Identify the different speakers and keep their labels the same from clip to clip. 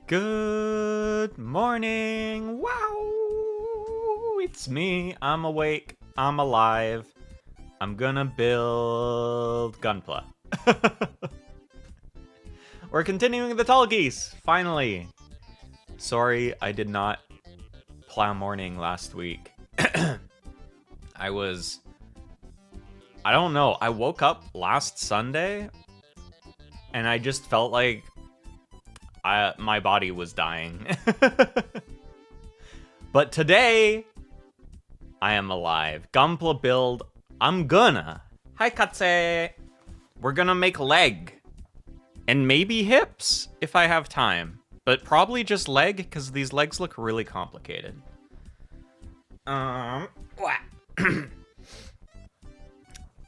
Speaker 1: Good morning! Wow! It's me. I'm awake. I'm alive. I'm gonna build Gunpla. We're continuing the Tallgeese, finally. Sorry, I did not PlaMorning last week. I don't know. I woke up last Sunday and I just felt like my body was dying. But today, I am alive. Gunpla build. I'm gonna. Hi, Katse. We're gonna make leg. And maybe hips, if I have time. But probably just leg, because these legs look really complicated.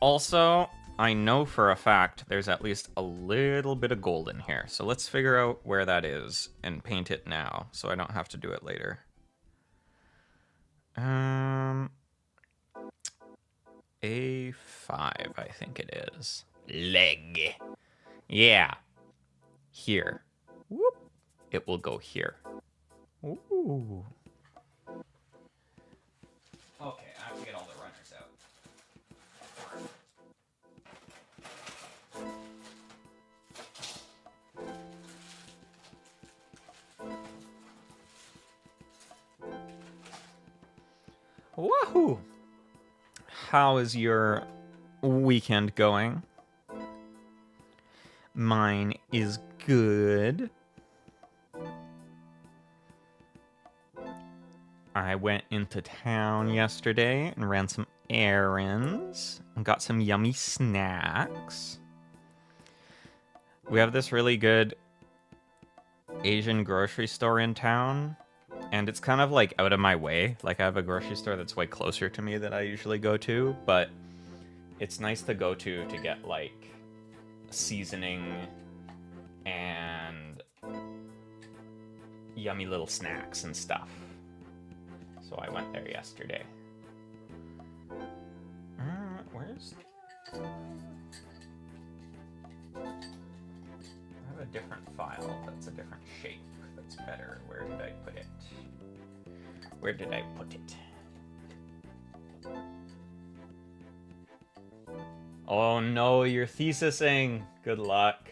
Speaker 1: Also, I know for a fact there's at least a little bit of gold in here. So let's figure out where that is and paint it now so I don't have to do it later. A5, I think it is. Leg. Yeah. Here. Whoop. It will go here. Ooh. Okay, I have to get all the runners out. Wahoo! How is your weekend going? Mine is good. I went into town yesterday and ran some errands and got some yummy snacks. We have this really good Asian grocery store in town. And it's kind of like out of my way. Like I have a grocery store that's way closer to me that I usually go to, but it's nice to go to get like seasoning and yummy little snacks and stuff. So I went there yesterday. Where's... I have a different file that's a different shape. That's better. Where did I put it? Where did I put it? Oh no, you're thesising. Good luck.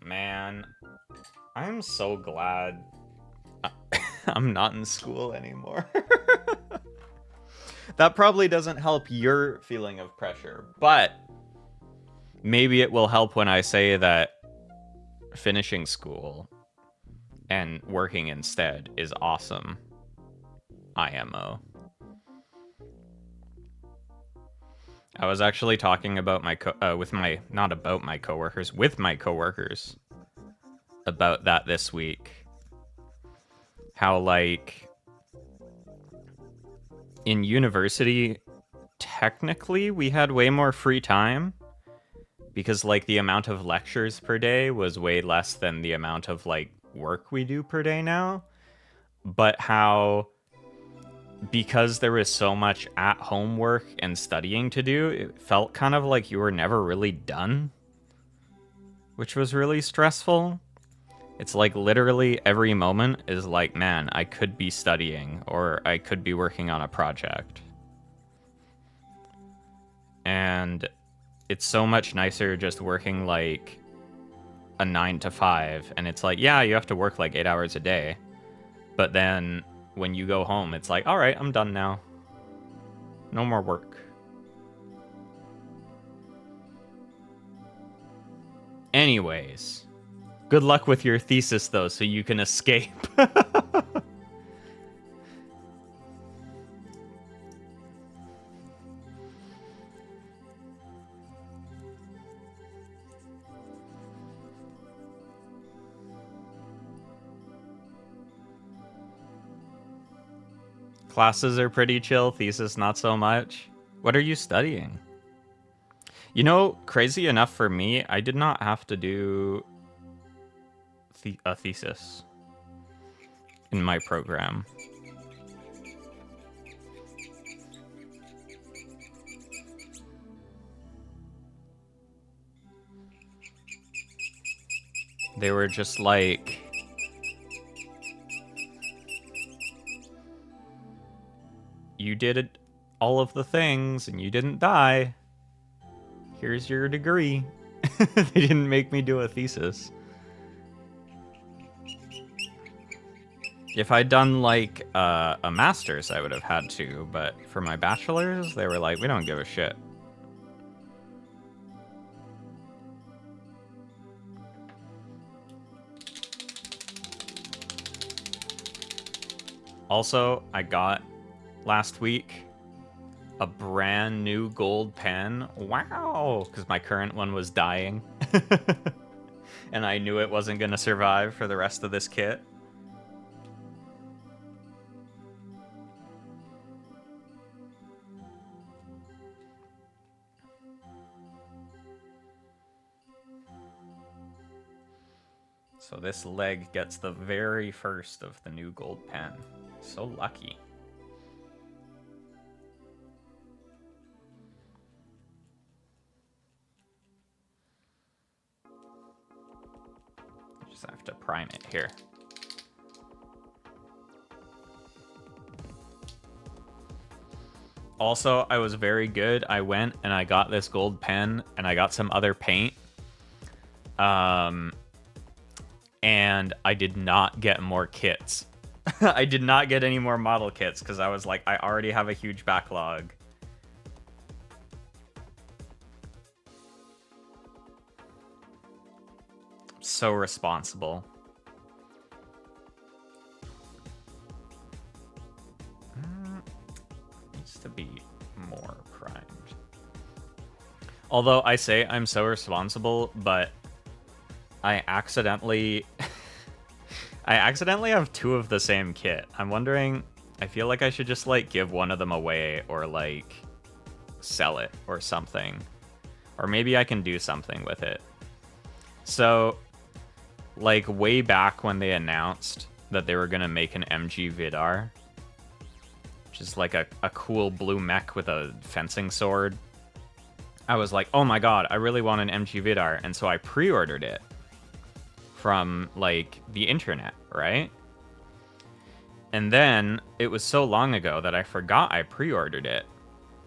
Speaker 1: Man, I'm so glad I'm not in school anymore. That probably doesn't help your feeling of pressure, but maybe it will help when I say that finishing school and working instead is awesome. IMO. I was actually talking about my with my coworkers about that this week. How like in university technically we had way more free time because like the amount of lectures per day was way less than the amount of like work we do per day now, but how because there was so much at-home work and studying to do, it felt kind of like you were never really done which was really stressful. It's like literally every moment is like, man, I could be studying or I could be working on a project. And it's so much nicer just working like a 9 to 5. And it's like, yeah, you have to work like 8 hours a day. But then when you go home, it's like, all right, I'm done now. No more work. Anyways, good luck with your thesis, though, so you can escape. Classes are pretty chill, thesis not so much. What are you studying? You know, crazy enough for me, I did not have to do a thesis in my program. They were just like, you did all of the things and you didn't die. Here's your degree. They didn't make me do a thesis. If I'd done like a master's, I would have had to, but for my bachelor's, they were like, we don't give a shit. Also, I got last week a brand new gold pen. Wow! Because my current one was dying. And I knew it wasn't going to survive for the rest of this kit. So this leg gets the very first of the new gold pen. So lucky. Just have to prime it here. Also, I was very good. I went and I got this gold pen and I got some other paint. And I did not get more kits. I did not get any more model kits because I was like, I already have a huge backlog. So responsible. Needs to be more primed. Although I say I'm so responsible, but I accidentally have two of the same kit. I'm wondering, I feel like I should just like give one of them away or like sell it or something. Or maybe I can do something with it. So like way back when they announced that they were going to make an MG Vidar, which is like a cool blue mech with a fencing sword, I was like, oh my god, I really want an MG Vidar. And so I pre-ordered it from like the internet, right? And then it was so long ago that I forgot I pre-ordered it.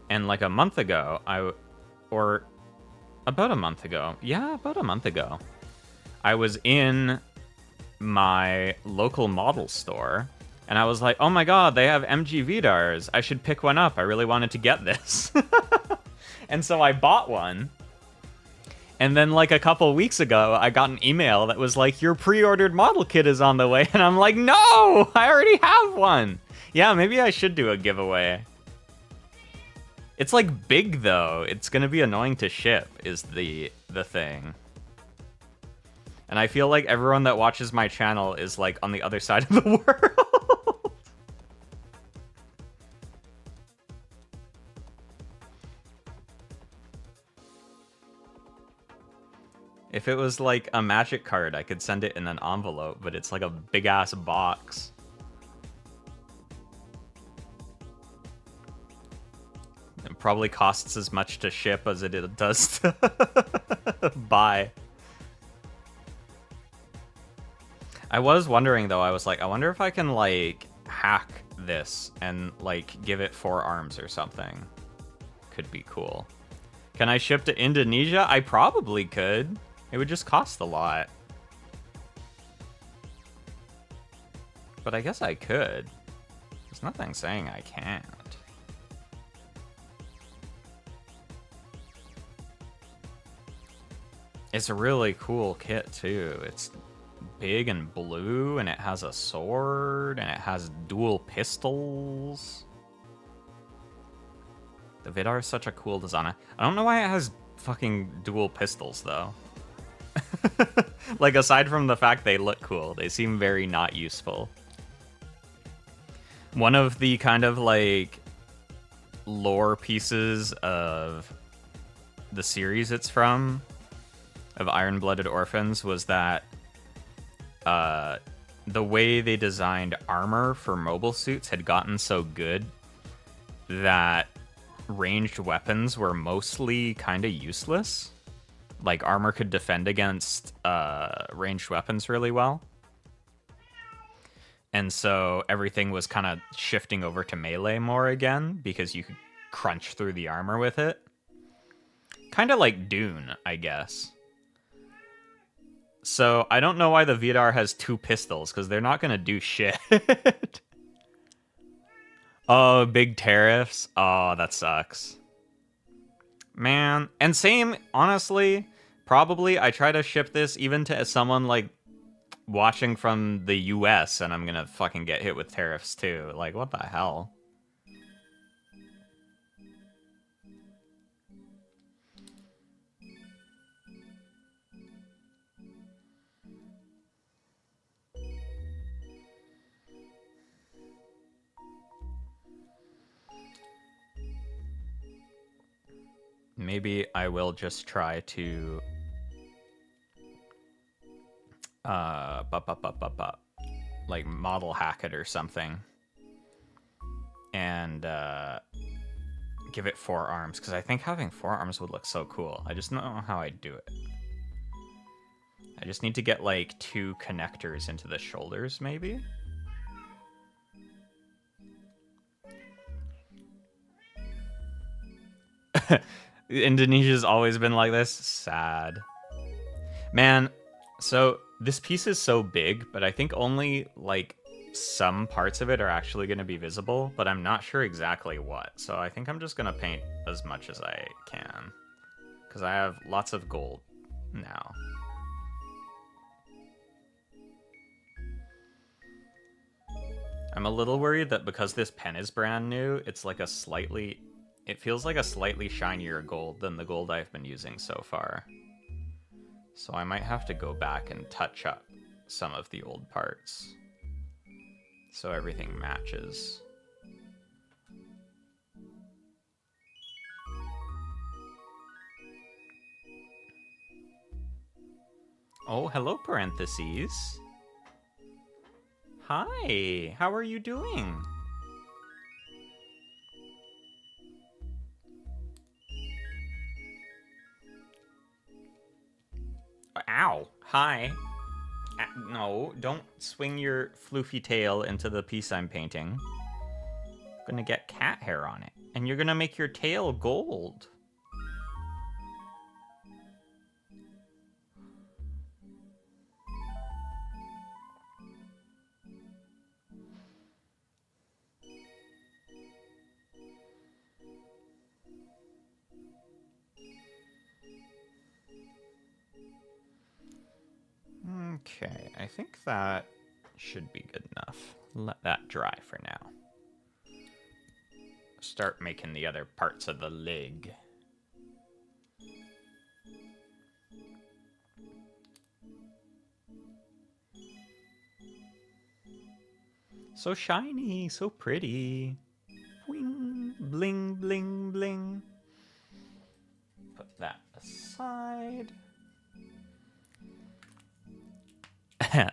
Speaker 1: And like a month ago, about a month ago, I was in my local model store and I was like, oh my god, they have MG Vidars. I should pick one up. I really wanted to get this. And so I bought one. And then like a couple weeks ago, I got an email that was like, your pre-ordered model kit is on the way. And I'm like, no, I already have one. Yeah, maybe I should do a giveaway. It's like big though. It's going to be annoying to ship is the thing. And I feel like everyone that watches my channel is like on the other side of the world. If it was like a magic card, I could send it in an envelope, but it's like a big ass box. It probably costs as much to ship as it does to buy. I was wondering though, I was like, I wonder if I can like hack this and like give it 4 arms or something. Could be cool. Can I ship to Indonesia? I probably could. It would just cost a lot. But I guess I could. There's nothing saying I can't. It's a really cool kit too. It's big and blue, and it has a sword, and it has dual pistols. The Vidar is such a cool design. I don't know why it has fucking dual pistols though. Like, aside from the fact they look cool, they seem very not useful. One of the kind of like lore pieces of the series it's from, of Iron-Blooded Orphans, was that the way they designed armor for mobile suits had gotten so good that ranged weapons were mostly kind of useless. Like, armor could defend against ranged weapons really well. And so everything was kind of shifting over to melee more again, because you could crunch through the armor with it. Kind of like Dune, I guess. So I don't know why the Vidar has 2 pistols, because they're not going to do shit. Oh, big tariffs. Oh, that sucks. Man. And same, honestly, probably I try to ship this even to someone like watching from the US, and I'm gonna fucking get hit with tariffs too. Like, what the hell? Maybe I will just try to like model hack it or something, and give it 4 arms, because I think having 4 arms would look so cool. I just don't know how I'd do it. I just need to get like 2 connectors into the shoulders, maybe. Indonesia's always been like this. Sad. Man, so this piece is so big, but I think only like some parts of it are actually going to be visible, but I'm not sure exactly what. So I think I'm just going to paint as much as I can, because I have lots of gold now. I'm a little worried that because this pen is brand new, it's like a slightly... It feels like a slightly shinier gold than the gold I've been using so far. So I might have to go back and touch up some of the old parts, so everything matches. Oh, hello, parentheses. Hi, how are you doing? Ow, hi. No, don't swing your floofy tail into the piece I'm painting. I'm gonna get cat hair on it, and you're gonna make your tail gold. Okay, I think that should be good enough. Let that dry for now. Start making the other parts of the leg. So shiny, so pretty. Wing, bling, bling, bling. Put that aside.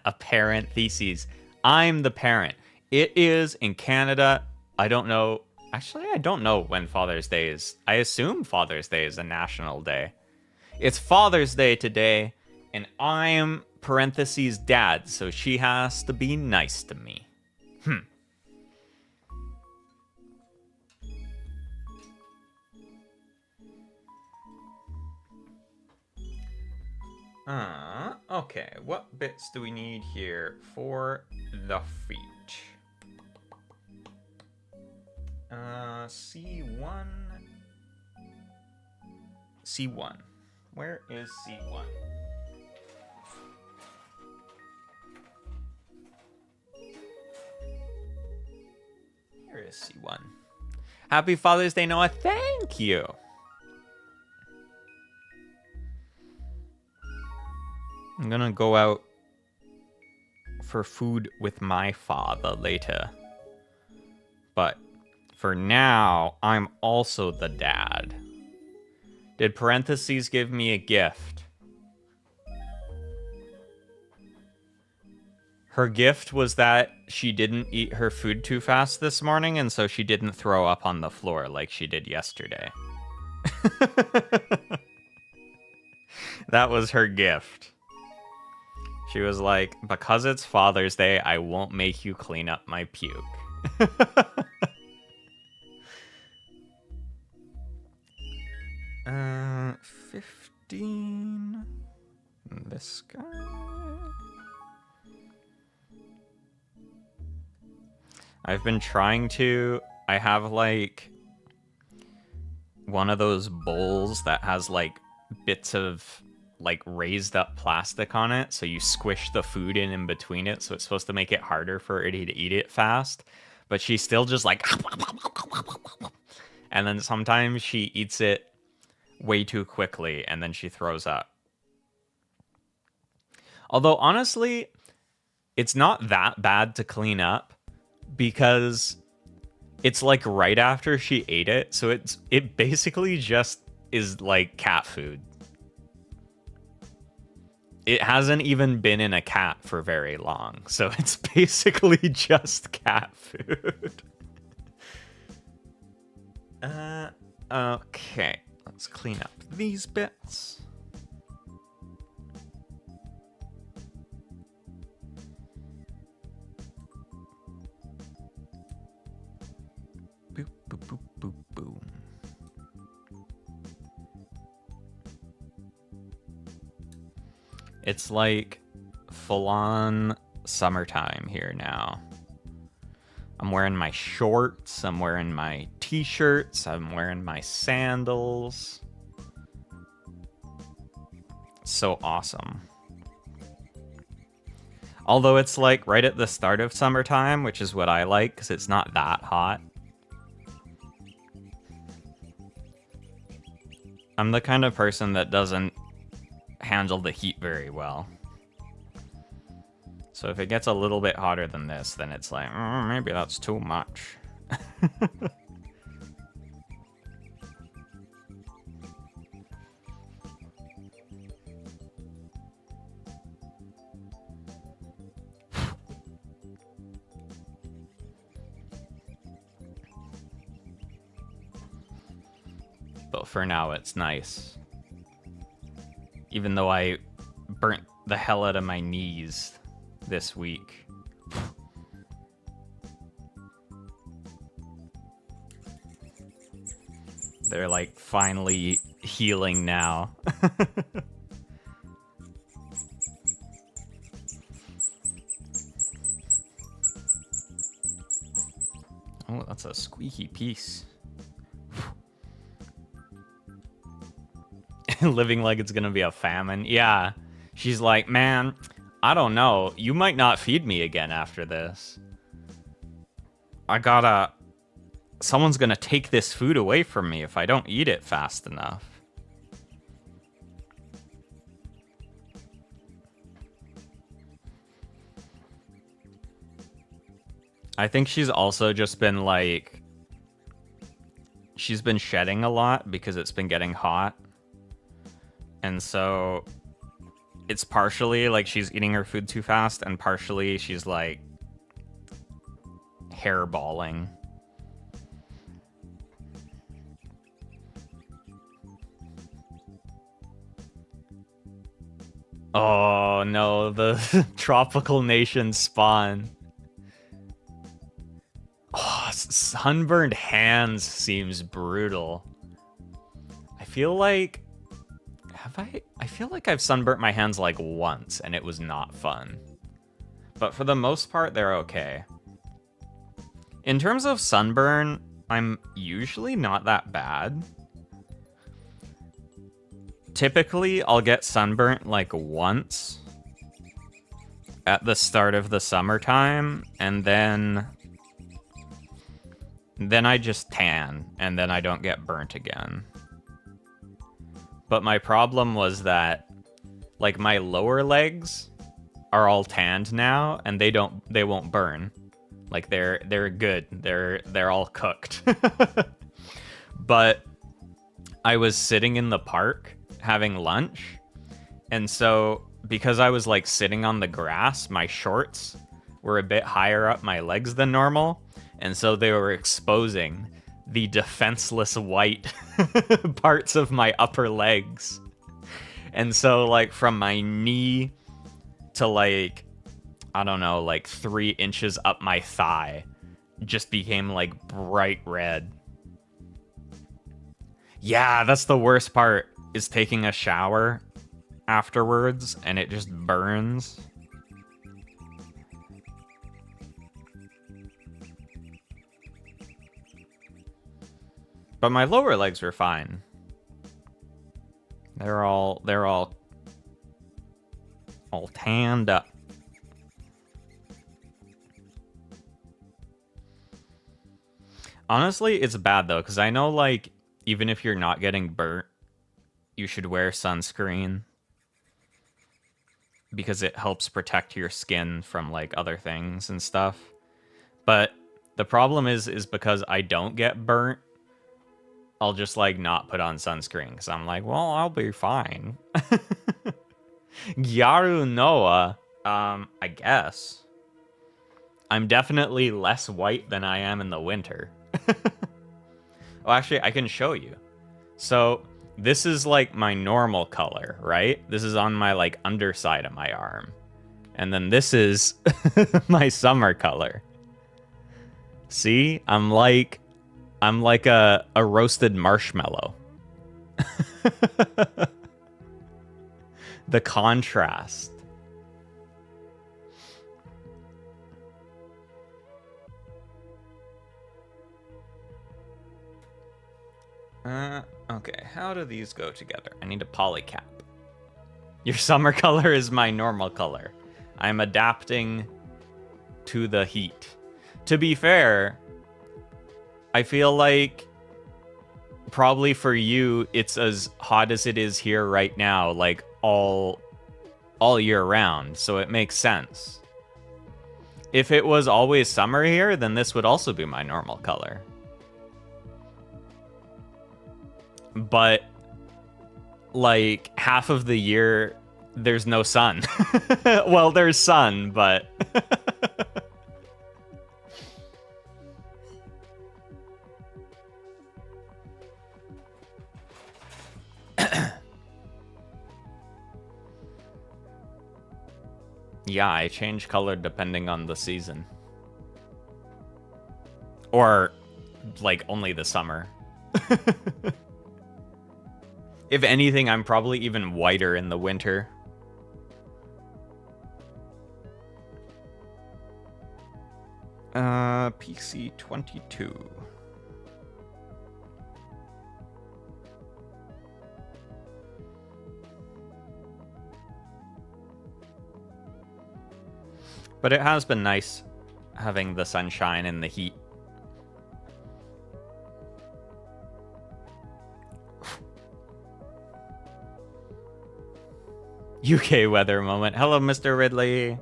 Speaker 1: A parent thesis. I'm the parent. It is in Canada. I don't know. Actually, I don't know when Father's Day is. I assume Father's Day is a national day. It's Father's Day today, and I'm parentheses dad, so she has to be nice to me. Okay, what bits do we need here for the feet? C1. C1. Where is C1? Here is C1. Happy Father's Day, No.A. Thank you. I'm gonna go out for food with my father later. But for now, I'm also the dad. Did parentheses give me a gift? Her gift was that she didn't eat her food too fast this morning, and so she didn't throw up on the floor like she did yesterday. That was her gift. She was like, because it's Father's Day, I won't make you clean up my puke. 15. This guy. I've been trying to. I have like one of those bowls that has like bits of like raised up plastic on it, so you squish the food in between it, so it's supposed to make it harder for Eddie to eat it fast. But she's still just like, and then sometimes she eats it way too quickly, and then she throws up. Although honestly, it's not that bad to clean up because it's like right after she ate it, so it basically just is like cat food. It hasn't even been in a cat for very long, so it's basically just cat food. Okay, let's clean up these bits. Boop, boop, boop, boop, boom. It's like full-on summertime here now. I'm wearing my shorts, I'm wearing my t-shirts, I'm wearing my sandals. It's so awesome. Although it's like right at the start of summertime, which is what I like because it's not that hot. I'm the kind of person that doesn't handle the heat very well. So if it gets a little bit hotter than this, then it's like, maybe that's too much. But for now, it's nice. Even though I burnt the hell out of my knees this week. They're like finally healing now. Oh, that's a squeaky piece. Living like it's gonna be a famine. Yeah. She's like, man, I don't know. You might not feed me again after this. Someone's gonna take this food away from me if I don't eat it fast enough. I think she's also just been like... She's been shedding a lot because it's been getting hot. And so it's partially like she's eating her food too fast, and partially she's like hairballing. Oh no, the tropical nation spawn. Oh, sunburned hands seems brutal. I feel like I feel like I've sunburnt my hands like once and it was not fun. But for the most part, they're okay. In terms of sunburn, I'm usually not that bad. Typically, I'll get sunburnt like once at the start of the summertime, and then I just tan, and then I don't get burnt again. But my problem was that, like, my lower legs are all tanned now, and they won't burn. Like, they're good. They're all cooked. But I was sitting in the park having lunch, and so because I was like sitting on the grass, my shorts were a bit higher up my legs than normal, and so they were exposing the defenseless white parts of my upper legs. And so like from my knee to like, I don't know, like 3 inches up my thigh just became like bright red. Yeah, that's the worst part, is taking a shower afterwards and it just burns. But my lower legs were fine. They're all tanned up. Honestly, it's bad though, because I know like even if you're not getting burnt, you should wear sunscreen because it helps protect your skin from like other things and stuff. But the problem is because I don't get burnt, I'll just like not put on sunscreen because I'm like, well, I'll be fine. Gyaru No.A, I guess. I'm definitely less white than I am in the winter. Oh, actually, I can show you. So this is like my normal color, right? This is on my like underside of my arm. And then this is my summer color. See? I'm like a roasted marshmallow. The contrast. Okay, how do these go together? I need a polycap. Your summer color is my normal color. I'm adapting to the heat. To be fair, I feel like probably for you, it's as hot as it is here right now, like all year round, so it makes sense. If it was always summer here, then this would also be my normal color. But like half of the year there's no sun. Well, there's sun, but yeah, I change color depending on the season. Or like only the summer. If anything, I'm probably even whiter in the winter. PC 22. But it has been nice having the sunshine and the heat. UK weather moment. Hello, Mr. Ridley.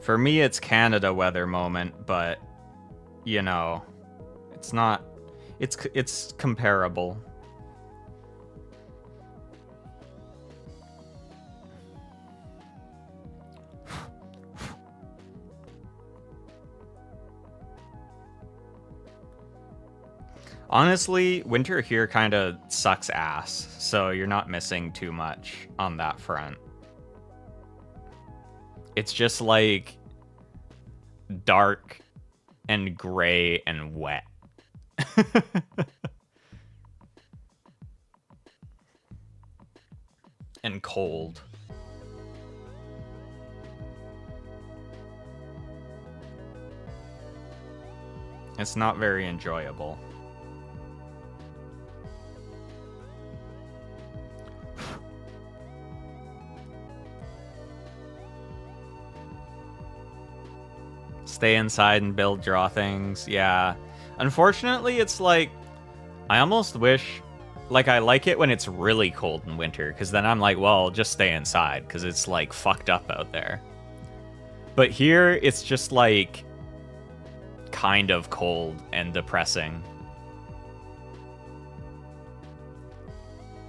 Speaker 1: For me, it's Canada weather moment, but, you know, it's not... It's comparable. Honestly, winter here kind of sucks ass, so you're not missing too much on that front. It's just like dark and gray and wet. And cold. It's not very enjoyable. Stay inside and draw things. Yeah. Unfortunately, it's like, I almost wish, like, I like it when it's really cold in winter, because then I'm like, well, just stay inside, because it's, like, fucked up out there. But here, it's just, like, kind of cold and depressing.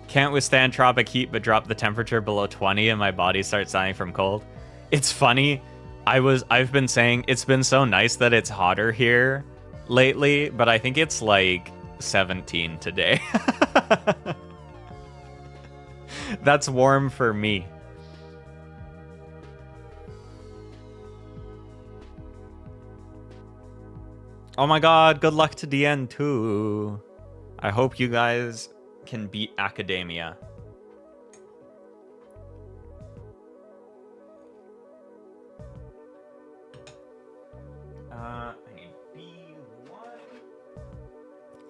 Speaker 1: Can't withstand tropic heat, but drop the temperature below 20 and my body starts dying from cold. It's funny. I've been saying it's been so nice that it's hotter here lately, but I think it's like 17 today. That's warm for me. Oh my god, good luck to DN too. I hope you guys can beat academia. I need B1.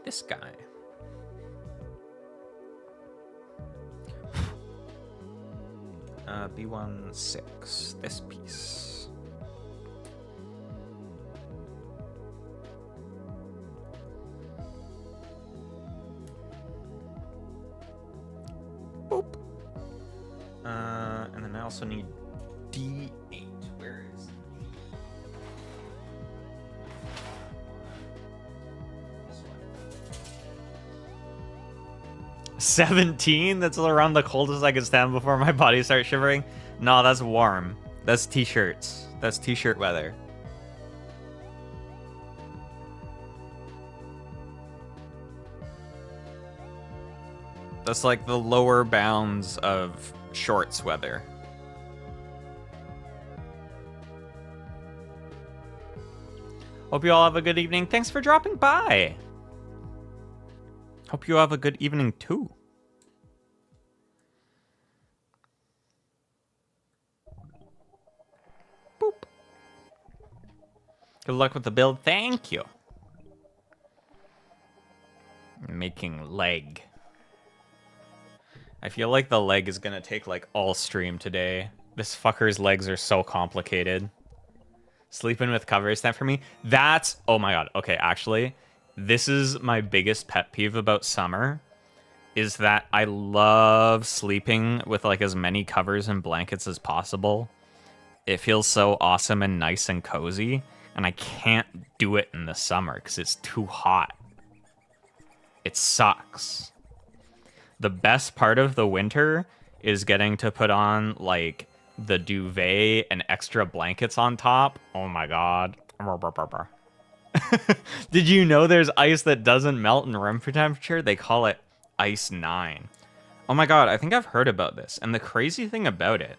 Speaker 1: This guy. B1-6. This piece. Boop. And then I also need D8. Where is it? 17? That's around the coldest I could stand before my body starts shivering. No, that's warm. That's t-shirts. That's t-shirt weather. That's like the lower bounds of shorts weather. Hope you all have a good evening. Thanks for dropping by. Hope you have a good evening too. Boop. Good luck with the build. Thank you. Making leg. I feel like the leg is gonna take like all stream today. This fucker's legs are so complicated. Sleeping with covers, that for me. That's, oh my god. Okay, actually, this is my biggest pet peeve about summer, is that I love sleeping with like as many covers and blankets as possible. It feels so awesome and nice and cozy, and I can't do it in the summer because it's too hot. It sucks. The best part of the winter is getting to put on like the duvet and extra blankets on top. Oh my god. Did you know there's ice that doesn't melt in room temperature? They call it Ice 9. Oh my god, I think I've heard about this. And the crazy thing about it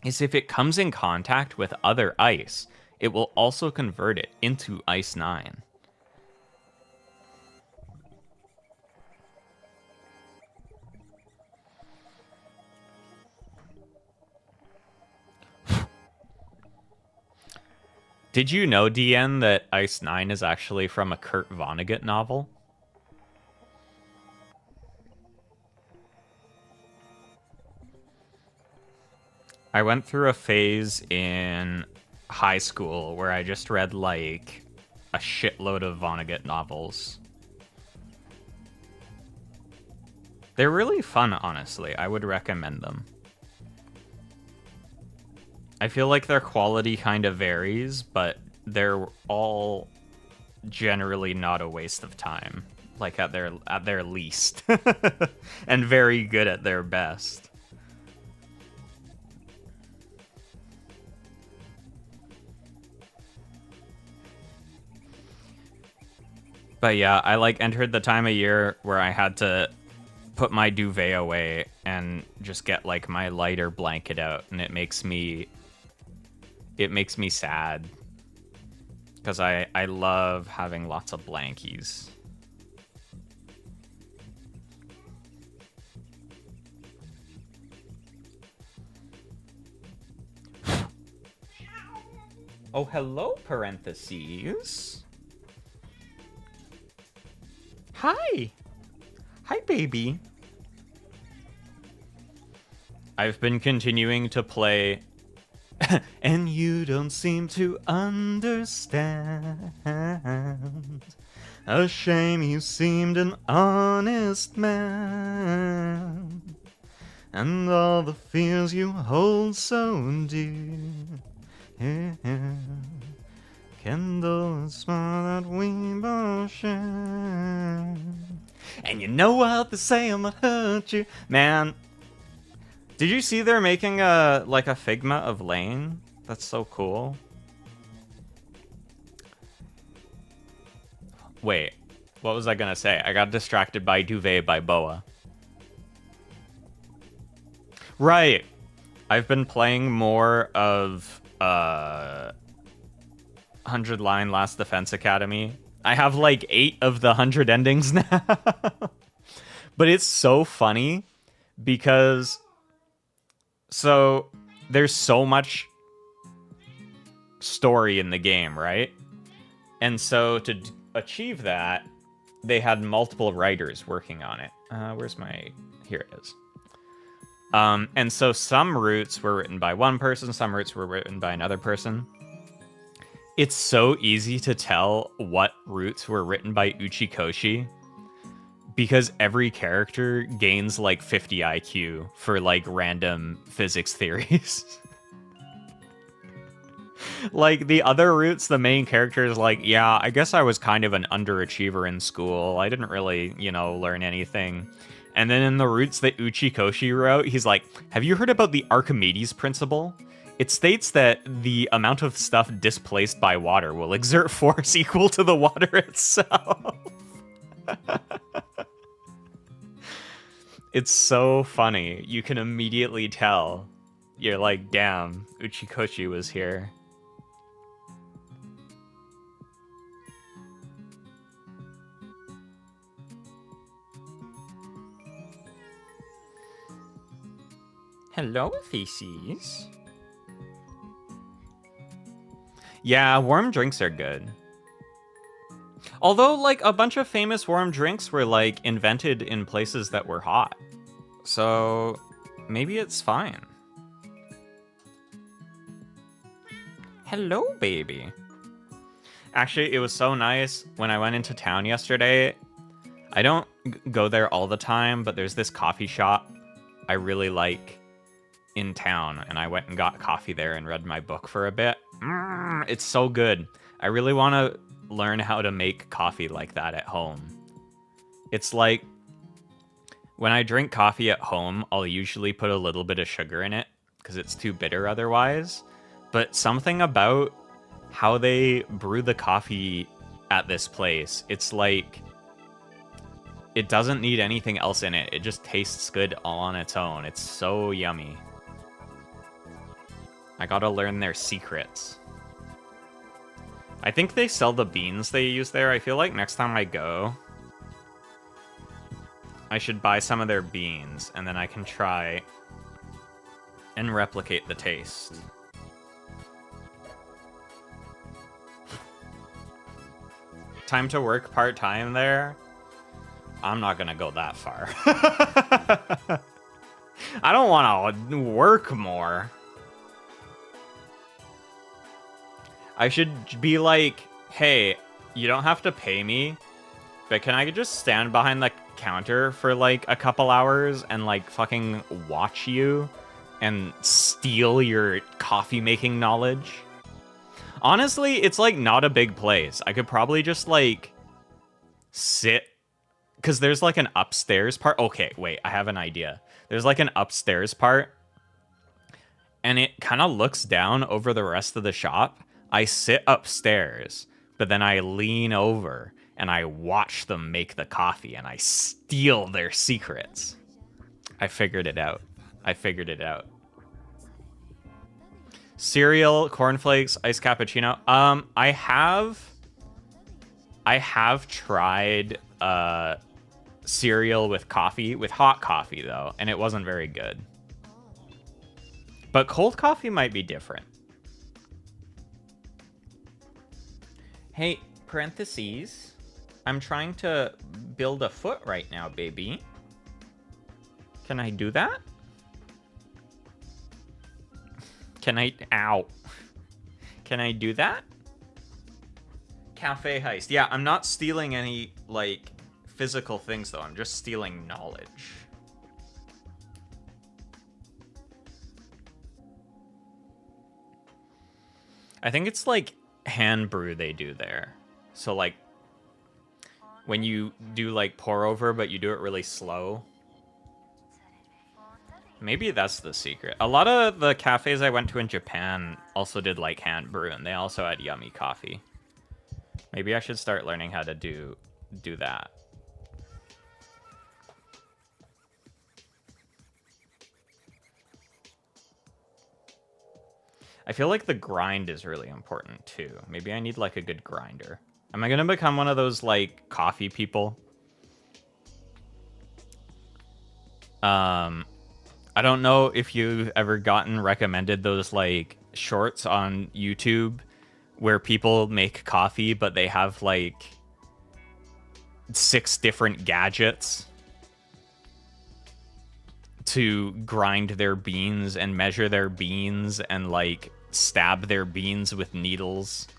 Speaker 1: is if it comes in contact with other ice, it will also convert it into Ice 9. Did you know, DN, that Ice 9 is actually from a Kurt Vonnegut novel? I went through a phase in high school where I just read, like, a shitload of Vonnegut novels. They're really fun, honestly. I would recommend them. I feel like their quality kind of varies, but they're all generally not a waste of time, like at their least, and very good at their best. But yeah, I like entered the time of year where I had to put my duvet away and just get like my lighter blanket out, and it makes me it makes me sad. Because I love having lots of blankies. Oh, hello, parentheses. Hi. Hi, baby. I've been continuing to play... And you don't seem to understand. A shame you seemed an honest man. And all the fears you hold so dear. Kindle a smile that we both share. And you know what they say I'm gonna hurt you. Man, did you see they're making a Figma of Lane? That's so cool. Wait, what was I gonna say? I got distracted by Duvet by Boa. Right. I've been playing more of 100 Line Last Defense Academy. I have like 8 of the 100 endings now. But it's so funny because so there's so much story in the game, right? And so to achieve that, they had multiple writers working on it. Where's my... Here it is. And so some routes were written by one person, some routes were written by another person. It's so easy to tell what routes were written by Uchikoshi because every character gains like 50 IQ for like random physics theories. Like the other routes, the main character is like, yeah, I guess I was kind of an underachiever in school. I didn't really, learn anything. And then in the routes that Uchikoshi wrote, he's like, have you heard about the Archimedes principle? It states that the amount of stuff displaced by water will exert force equal to the water itself. It's so funny. You can immediately tell. You're like, damn, Uchikoshi was here. Hello, feces. Yeah, warm drinks are good. Although, like, a bunch of famous warm drinks were, like, invented in places that were hot. So, maybe it's fine. Hello, baby. Actually, it was so nice when I went into town yesterday. I don't go there all the time, but there's this coffee shop I really like in town, and I went and got coffee there and read my book for a bit. It's so good. I really want to learn how to make coffee like that at home. It's like when I drink coffee at home, I'll usually put a little bit of sugar in it because it's too bitter otherwise. But something about how they brew the coffee at this place, it's like it doesn't need anything else in it. It just tastes good all on its own. It's so yummy. I gotta learn their secrets. I think they sell the beans they use there. I feel like next time I go, I should buy some of their beans, and then I can try and replicate the taste. Time to work part-time there? I'm not gonna go that far. I don't want to work more. I should be like, hey, you don't have to pay me, but can I just stand behind the counter for like a couple hours and like fucking watch you and steal your coffee making knowledge? Honestly, it's like not a big place. I could probably just like sit, because there's like an upstairs part. Okay, wait, I have an idea. There's like an upstairs part and it kind of looks down over the rest of the shop. I sit upstairs, but then I lean over and I watch them make the coffee and I steal their secrets. I figured it out. Cereal, cornflakes, iced cappuccino. I have tried cereal with coffee, with hot coffee though, and it wasn't very good. But cold coffee might be different. Hey, parentheses. I'm trying to build a foot right now, baby. Can I do that? Can I... Ow. Can I do that? Cafe heist. Yeah, I'm not stealing any, like, physical things, though. I'm just stealing knowledge. I think it's, like, hand brew they do there. So, like, when you do, like, pour over, but you do it really slow. Maybe that's the secret. A lot of the cafes I went to in Japan also did, like, hand brew, and they also had yummy coffee. Maybe I should start learning how to do that. I feel like the grind is really important, too. Maybe I need, like, a good grinder. Am I going to become one of those, like, coffee people? I don't know if you've ever gotten recommended those, like, shorts on YouTube where people make coffee, but they have, like, 6 different gadgets to grind their beans and measure their beans and, like, stab their beans with needles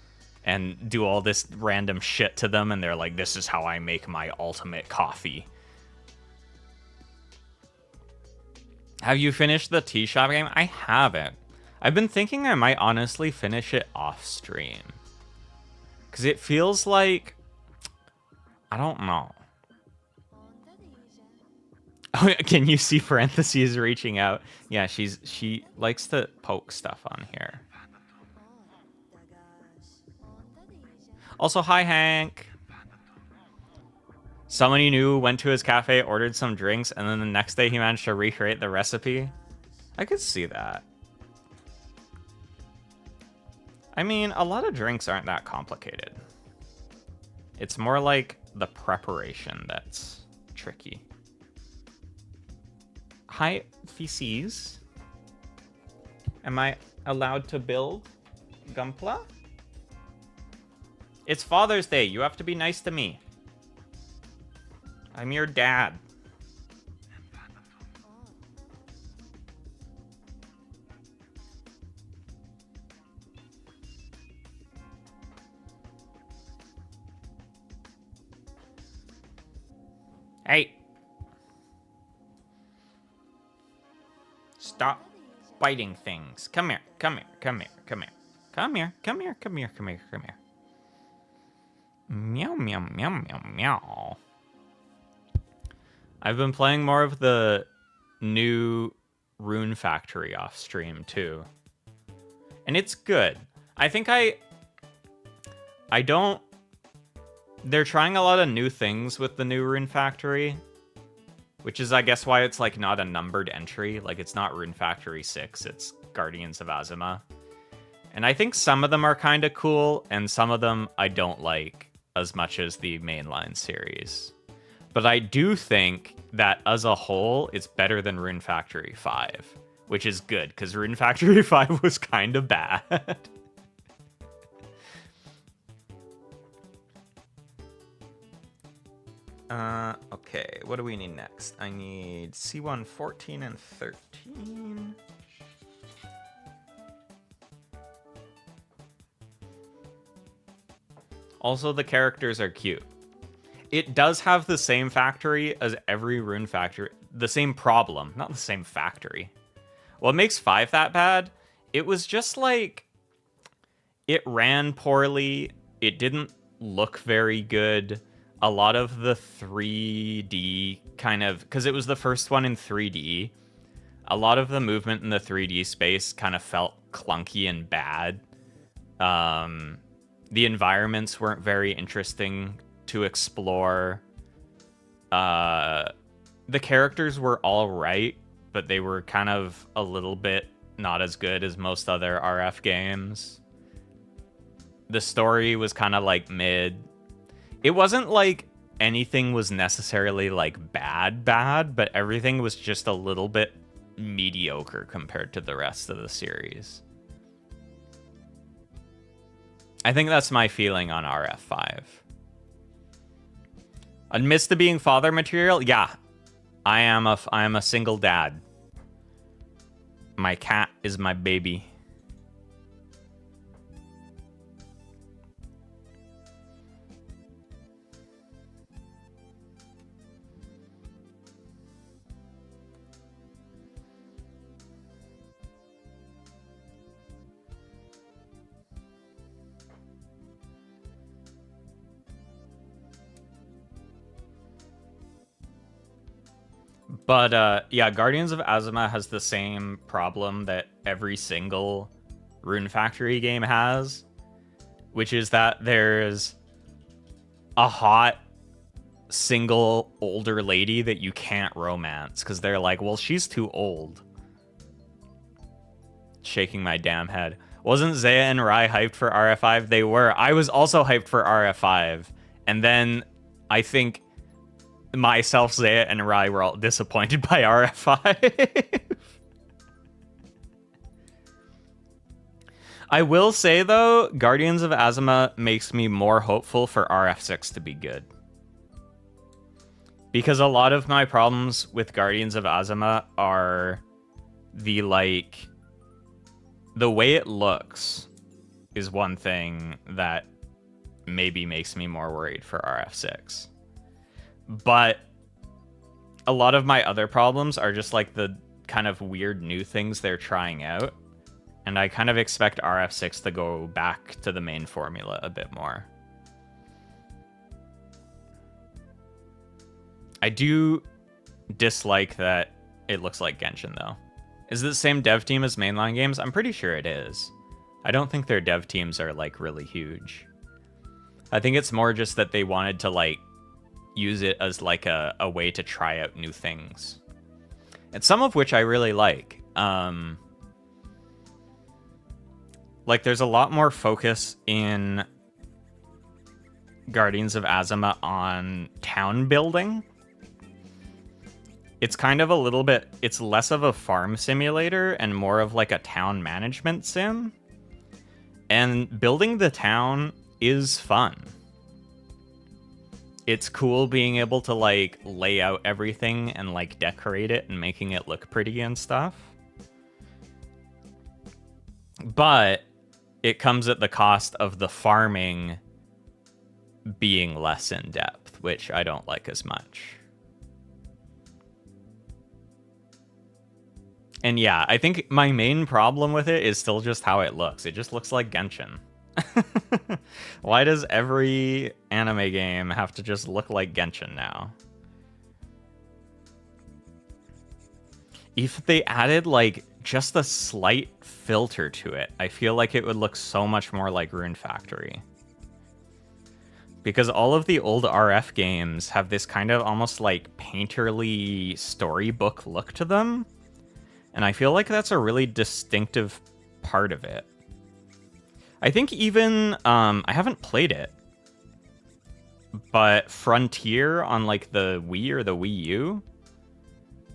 Speaker 1: and do all this random shit to them, and they're like, this is how I make my ultimate coffee. Have you finished the tea shop game? I haven't. I've been thinking I might honestly finish it off stream. Because it feels like... I don't know. Oh, can you see parentheses reaching out? Yeah, she likes to poke stuff on here. Also, hi, Hank. Someone you knew went to his cafe, ordered some drinks, and then the next day he managed to recreate the recipe. I could see that. I mean, a lot of drinks aren't that complicated. It's more like the preparation that's tricky. Hi, Feces. Am I allowed to build Gumpla? It's Father's Day. You have to be nice to me. I'm your dad. Hey. Stop biting things. Come here. Come here. Come here. Come here. Come here. Come here. Come here. Come here. Come here. Meow, meow, meow, meow, meow. I've been playing more of the new Rune Factory off stream too. And it's good. I think I don't... They're trying a lot of new things with the new Rune Factory. Which is, I guess, why it's, like, not a numbered entry. Like, it's not Rune Factory 6, it's Guardians of Azuma. And I think some of them are kind of cool, and some of them I don't like as much as the mainline series. But I do think that, as a whole, it's better than Rune Factory 5. Which is good, because Rune Factory 5 was kind of bad. Okay, what do we need next? I need C1, 14, and 13. Also, the characters are cute. It does have the same factory as every Rune Factory. The same problem, not the same factory. What makes 5 that bad? It was just like... It ran poorly. It didn't look very good. A lot of the 3D kind of... Because it was the first one in 3D. A lot of the movement in the 3D space kind of felt clunky and bad. The environments weren't very interesting to explore. The characters were all right, but they were kind of a little bit not as good as most other RF games. The story was kind of like mid. It wasn't like anything was necessarily like bad, but everything was just a little bit mediocre compared to the rest of the series. I think that's my feeling on RF5. Admits to being father material? Yeah. I am a single dad. My cat is my baby. But yeah, Guardians of Azuma has the same problem that every single Rune Factory game has, which is that there's a hot single older lady that you can't romance because they're like, well, she's too old. Shaking my damn head. Wasn't Zaya and Rai hyped for RF5? They were. I was also hyped for RF5. And then I think myself, Zaya, and Rai were all disappointed by RF5. I will say, though, Guardians of Azuma makes me more hopeful for RF6 to be good. Because a lot of my problems with Guardians of Azuma are the, like, the way it looks is one thing that maybe makes me more worried for RF6. But a lot of my other problems are just like the kind of weird new things they're trying out. And I kind of expect RF6 to go back to the main formula a bit more. I do dislike that it looks like Genshin, though. Is it the same dev team as mainline games? I'm pretty sure it is. I don't think their dev teams are, like, really huge. I think it's more just that they wanted to, like, use it as, like, a way to try out new things. And some of which I really like. Like, there's a lot more focus in Guardians of Azuma on town building. It's kind of a little bit, it's less of a farm simulator and more of like a town management sim. And building the town is fun. It's cool being able to like lay out everything and like decorate it and making it look pretty and stuff. But it comes at the cost of the farming being less in depth, which I don't like as much. And yeah, I think my main problem with it is still just how it looks. It just looks like Genshin. Why does every anime game have to just look like Genshin now? If they added, like, just a slight filter to it, I feel like it would look so much more like Rune Factory. Because all of the old RF games have this kind of almost, like, painterly storybook look to them. And I feel like that's a really distinctive part of it. I think even, I haven't played it, but Frontier on like the Wii or the Wii U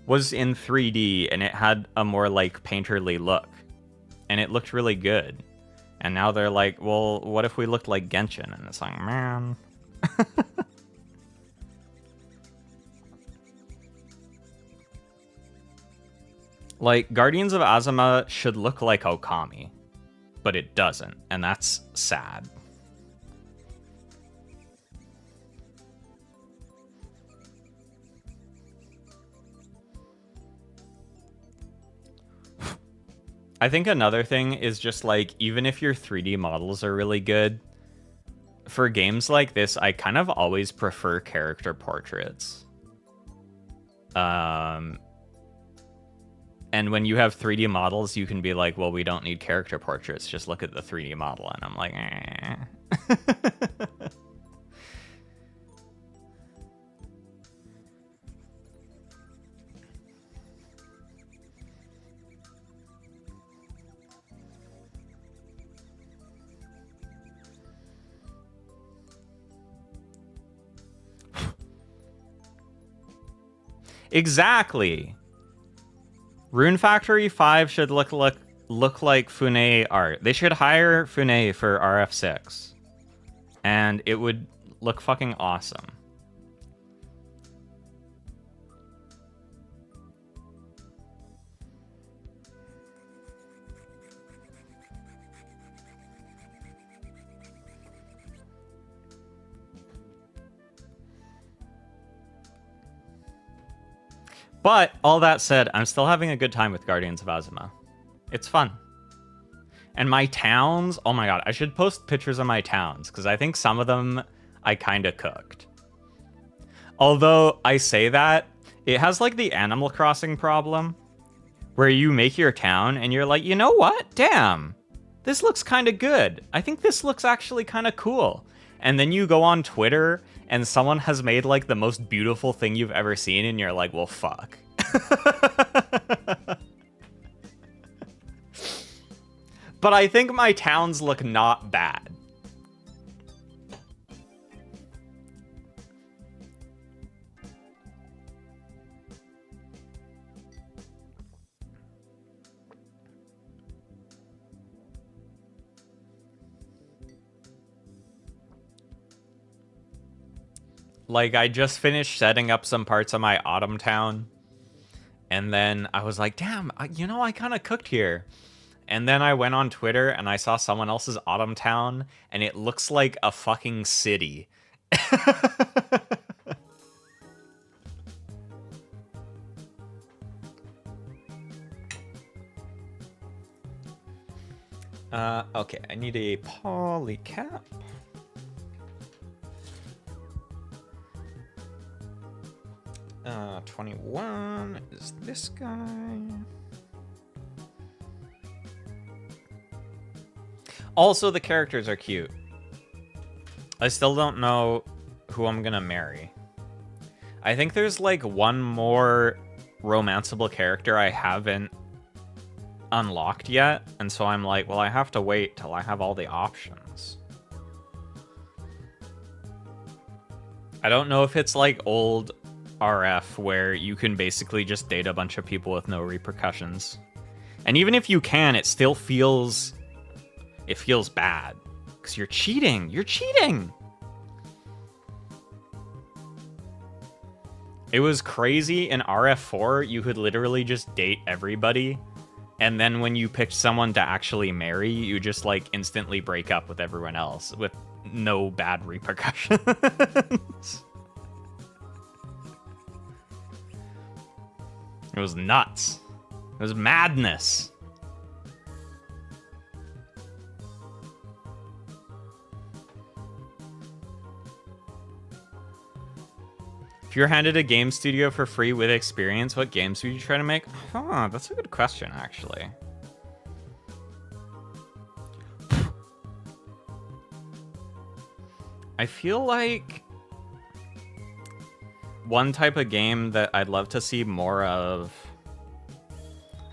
Speaker 1: was in 3D and it had a more like painterly look. And it looked really good. And now they're like, well, what if we looked like Genshin? And it's like, man. Like, Guardians of Azuma should look like Okami, but it doesn't, and that's sad. I think another thing is just, like, even if your 3D models are really good, for games like this, I kind of always prefer character portraits. And when you have 3D models, you can be like, well, we don't need character portraits. Just look at the 3D model. And I'm like, eh. Exactly. Rune Factory 5 should look like Fune art. They should hire Fune for RF6. And it would look fucking awesome. But all that said, I'm still having a good time with Guardians of Azuma. It's fun. And my towns, oh my god, I should post pictures of my towns, because I think some of them I kind of cooked. Although I say that, it has like the Animal Crossing problem, where you make your town and you're like, you know what? Damn, this looks kind of good. I think this looks actually kind of cool. And then you go on Twitter and someone has made like the most beautiful thing you've ever seen, and you're like, well, fuck. But I think my towns look not bad. Like, I just finished setting up some parts of my Autumn Town. And then I was like, damn, you know, I kind of cooked here. And then I went on Twitter and I saw someone else's Autumn Town, and it looks like a fucking city. Okay, I need a polycap. Uh, 21 is this guy. Also, the characters are cute. I still don't know who I'm gonna marry. I think there's like one more romanceable character I haven't unlocked yet, and so I'm like, well, I have to wait till I have all the options. I don't know if it's like old RF where you can basically just date a bunch of people with no repercussions. And even if you can, it still feels... it feels bad. Because you're cheating! You're cheating! It was crazy in RF4, you could literally just date everybody. And then when you picked someone to actually marry, you just like instantly break up with everyone else with no bad repercussions. It was nuts. It was madness. If you're handed a game studio for free with experience, what games would you try to make? Huh, that's a good question, actually. I feel like one type of game that I'd love to see more of,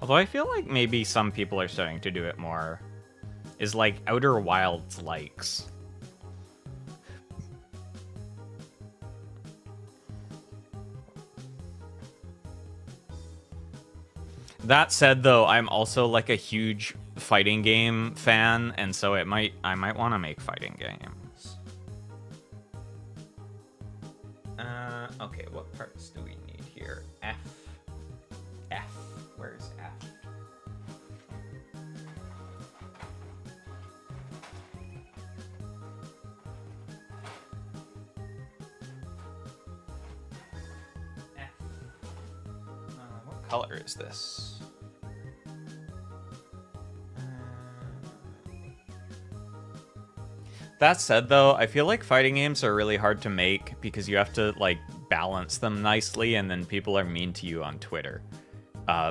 Speaker 1: although I feel like maybe some people are starting to do it more, is like Outer Wilds likes. That said, though, I'm also like a huge fighting game fan, and so I might want to make fighting games. Okay, what parts do we need here? F. Where's F? What color is this? That said, though, I feel like fighting games are really hard to make because you have to, like, balance them nicely, and then people are mean to you on Twitter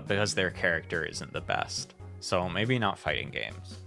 Speaker 1: because their character isn't the best. So maybe not fighting games.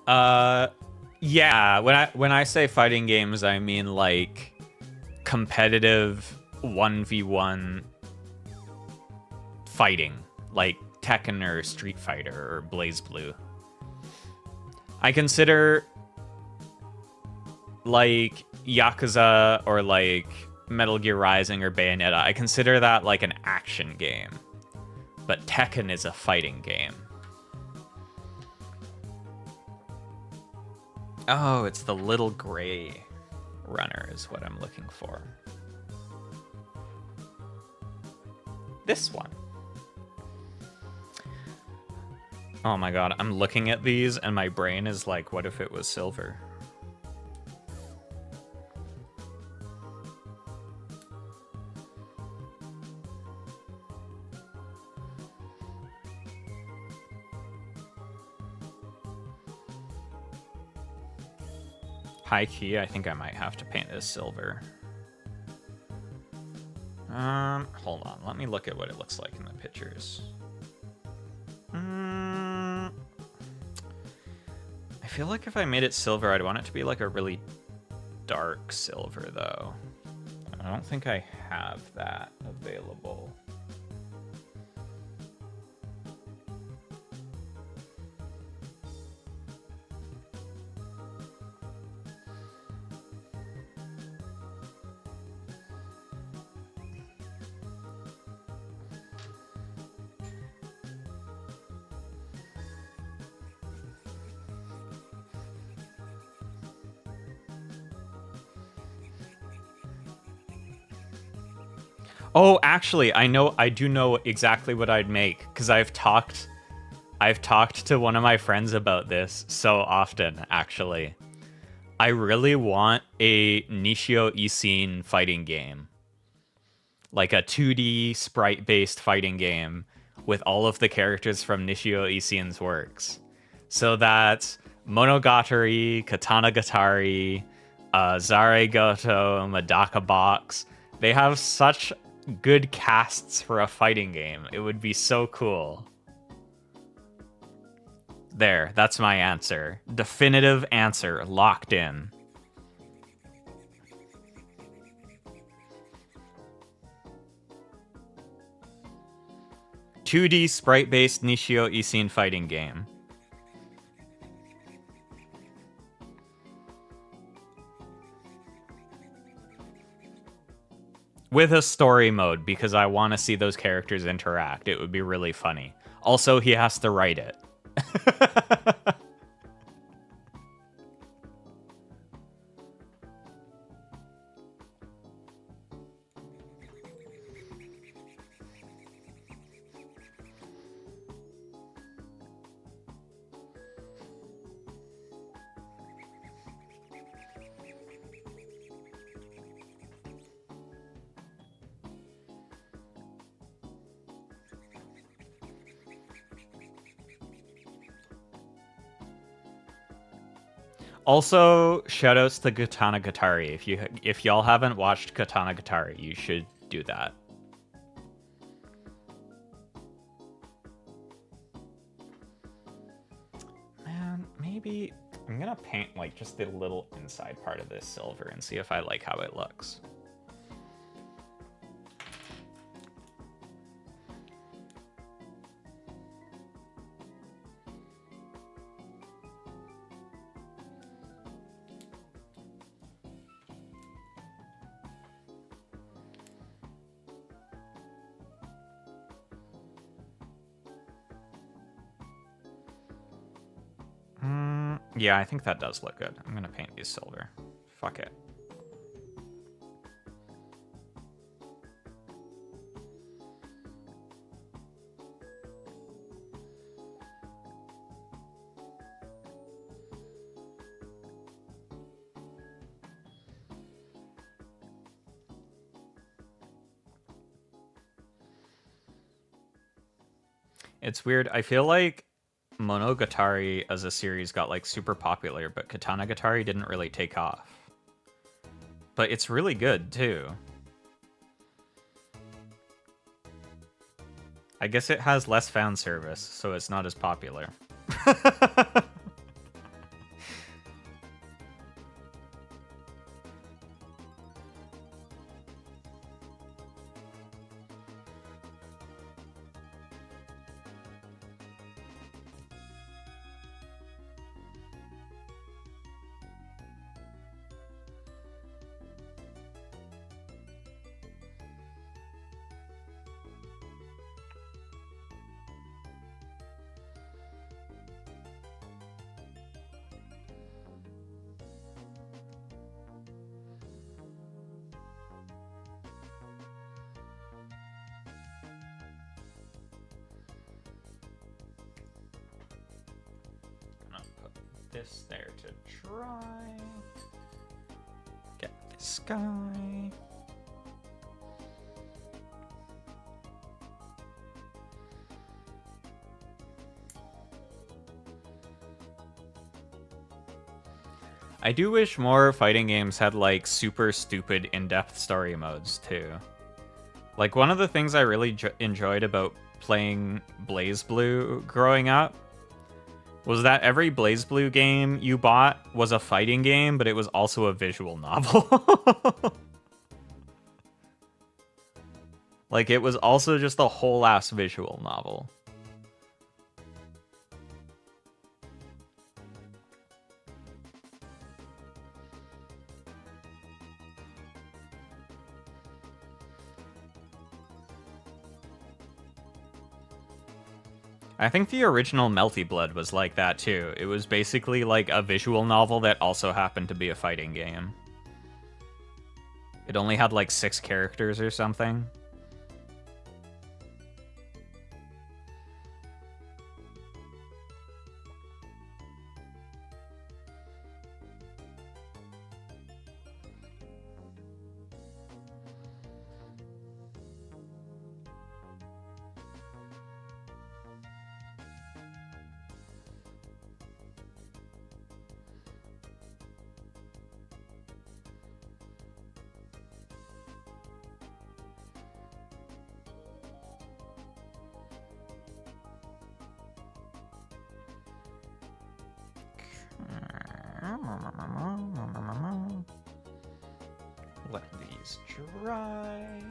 Speaker 1: Yeah, when I say fighting games, I mean like competitive 1v1 fighting, like Tekken or Street Fighter or BlazBlue. I consider like Yakuza or like Metal Gear Rising or Bayonetta, I consider that like an action game. But Tekken is a fighting game. Oh, it's the little gray runner is what I'm looking for. This one. Oh my god, I'm looking at these and my brain is like, what if it was silver? High key, I think I might have to paint this silver. Hold on. Let me look at what it looks like in the pictures. I feel like if I made it silver, I'd want it to be like a really dark silver, though. I don't think I have that available. Oh, actually, I do know exactly what I'd make because I've talked to one of my friends about this so often, actually. I really want a Nishio Isin fighting game. Like a 2D sprite-based fighting game with all of the characters from Nishio Isin's works. So that's Monogatari, Katanagatari, Zare Goto, Madaka Box. They have such good casts for a fighting game. It would be so cool. There, that's my answer. Definitive answer, locked in. "2D sprite-based Nishio Isin fighting game." With a story mode, because I want to see those characters interact. It would be really funny. Also, he has to write it. Also, shoutouts to Katanagatari. If y'all haven't watched Katanagatari, you should do that. Man, maybe I'm gonna paint like just the little inside part of this silver and see if I like how it looks. Yeah, I think that does look good. I'm gonna paint these silver. Fuck it. It's weird. I feel like Monogatari as a series got like super popular, but Katanagatari didn't really take off. But it's really good too. I guess it has less fan service, so it's not as popular. this there to dry. Get this guy. I do wish more fighting games had, like, super stupid in-depth story modes, too. Like, one of the things I really enjoyed about playing BlazBlue growing up was that every BlazBlue game you bought was a fighting game, but it was also a visual novel. Like, it was also just a whole-ass visual novel. I think the original Melty Blood was like that too. It was basically like a visual novel that also happened to be a fighting game. It only had like 6 characters or something. Let these dry.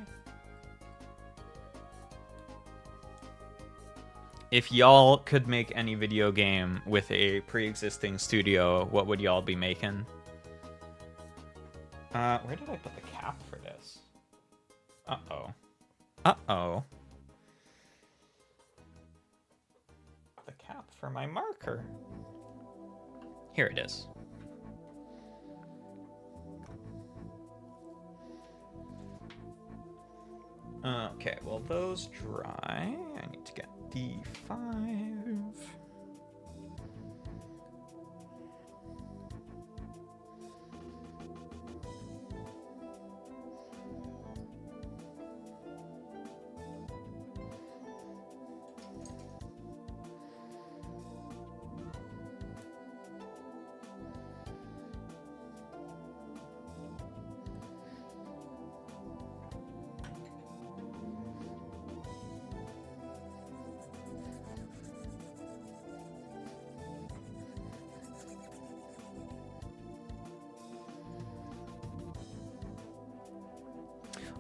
Speaker 1: If y'all could make any video game with a pre-existing studio, what would y'all be making? Where did I put the cap for this? Uh-oh. Uh-oh. The cap for my marker. Here it is. Okay, well, those dry. I need to get D5.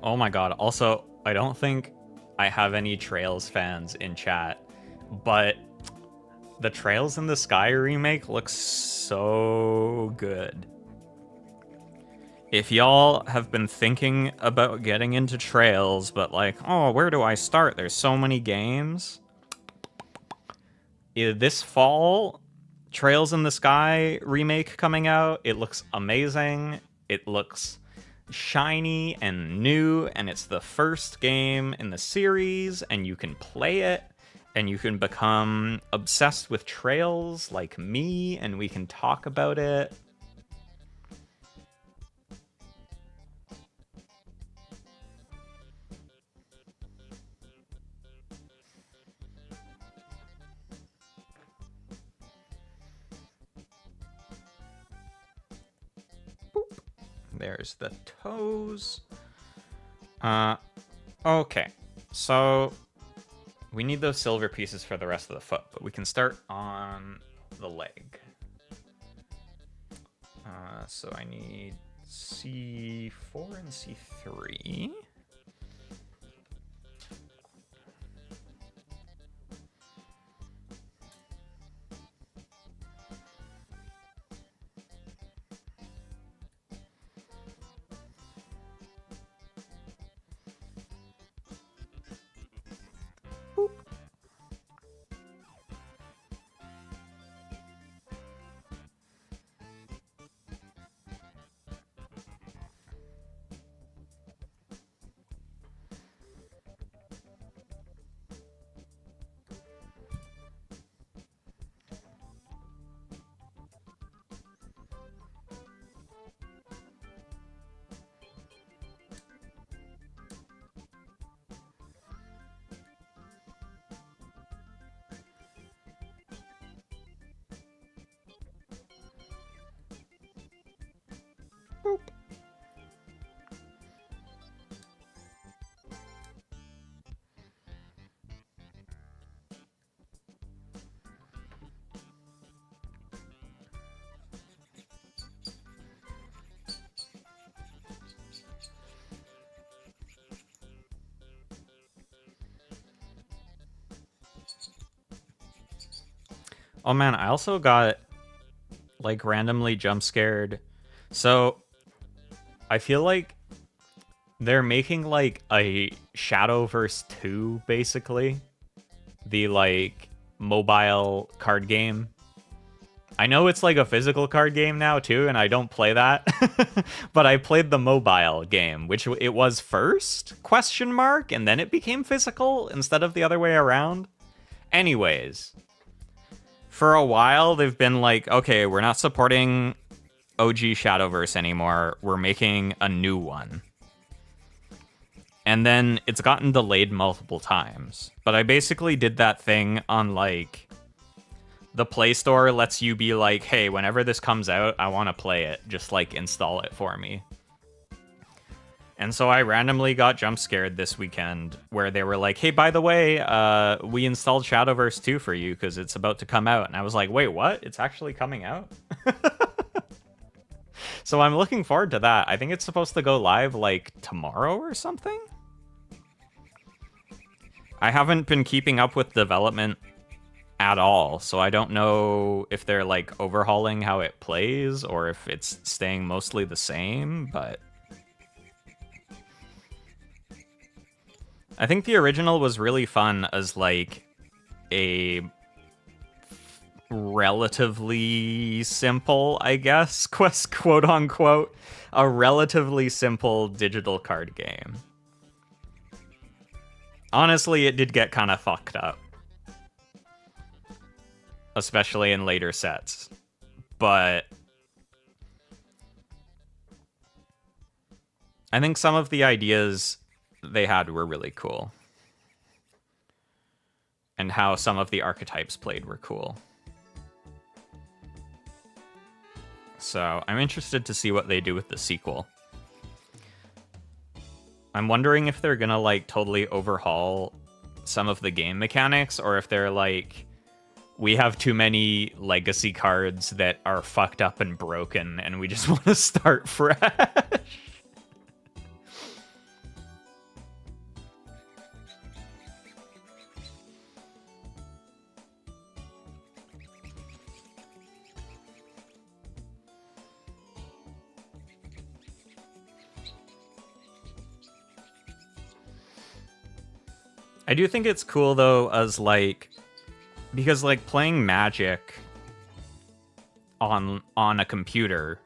Speaker 1: Oh my god. Also, I don't think I have any Trails fans in chat, but the Trails in the Sky remake looks so good. If y'all have been thinking about getting into Trails, but like, oh, where do I start? There's so many games. This fall, Trails in the Sky remake coming out. It looks amazing. It looks shiny and new, and it's the first game in the series, and you can play it, and you can become obsessed with Trails like me, and we can talk about it. There's the toes. Okay. So we need those silver pieces for the rest of the foot, but we can start on the leg. So I need C4 and C3. Oh man, I also got like randomly jump scared. So I feel like they're making like a Shadowverse 2 basically. The like mobile card game. I know it's like a physical card game now too, and I don't play that. But I played the mobile game, which it was first, question mark, and then it became physical instead of the other way around. Anyways, for a while they've been like, okay, we're not supporting OG Shadowverse anymore. We're making a new one. And then it's gotten delayed multiple times. But I basically did that thing on like the Play Store lets you be like, hey, whenever this comes out, I want to play it. Just like install it for me. And so I randomly got jump scared this weekend where they were like, hey, by the way, we installed Shadowverse 2 for you because it's about to come out. And I was like, wait, what? It's actually coming out? So I'm looking forward to that. I think it's supposed to go live like tomorrow or something. I haven't been keeping up with development at all, so I don't know if they're like overhauling how it plays or if it's staying mostly the same, but I think the original was really fun as like a relatively simple, I guess, quote unquote, a relatively simple digital card game. Honestly, it did get kind of fucked up, especially in later sets, but I think some of the ideas they had were really cool. And how some of the archetypes played were cool. So I'm interested to see what they do with the sequel. I'm wondering if they're gonna like totally overhaul some of the game mechanics, or if they're like, we have too many legacy cards that are fucked up and broken and we just want to start fresh. I do think it's cool though, as like, because like playing Magic on a computer,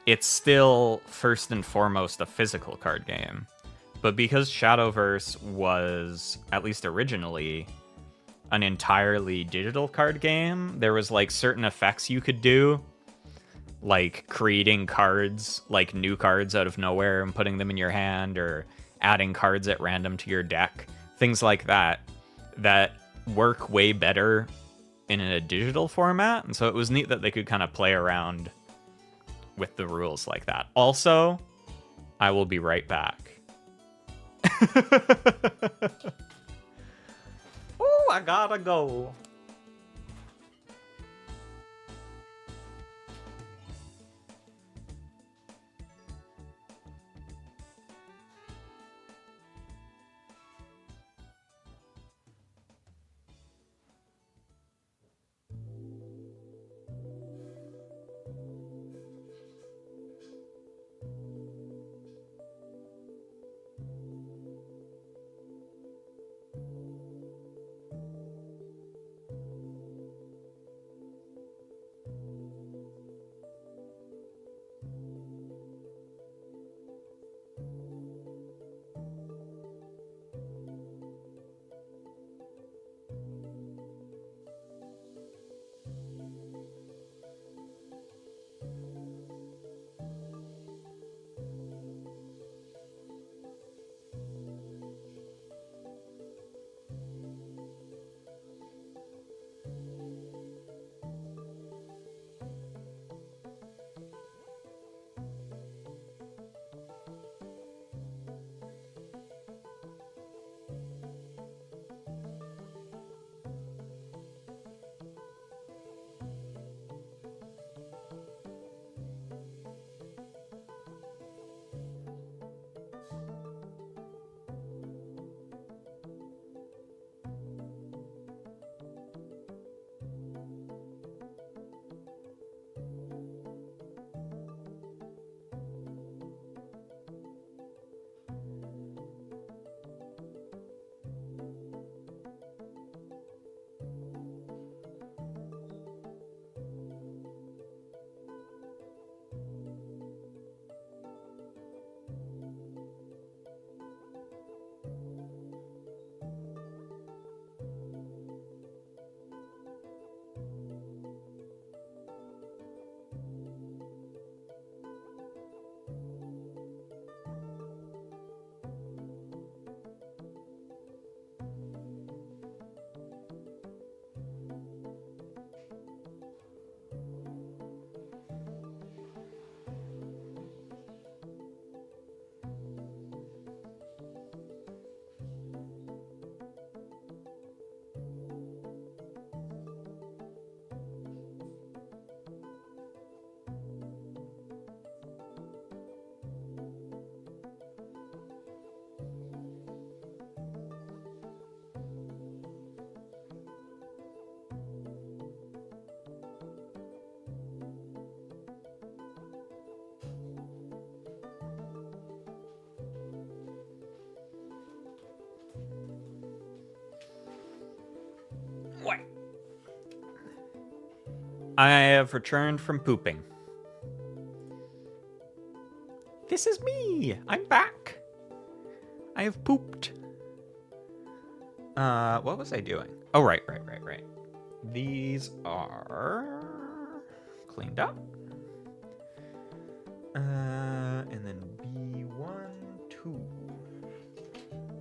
Speaker 1: it's still first and foremost a physical card game. But because Shadowverse was, at least originally, an entirely digital card game, there was like certain effects you could do, like creating cards, like new cards out of nowhere and putting them in your hand, or adding cards at random to your deck, things like that, that work way better in a digital format. And so it was neat that they could kind of play around with the rules like that. Also, I will be right back. Oh, I gotta go. I have returned from pooping. This is me! I'm back! I have pooped. What was I doing? Oh, right. These are cleaned up. And then B1, 2.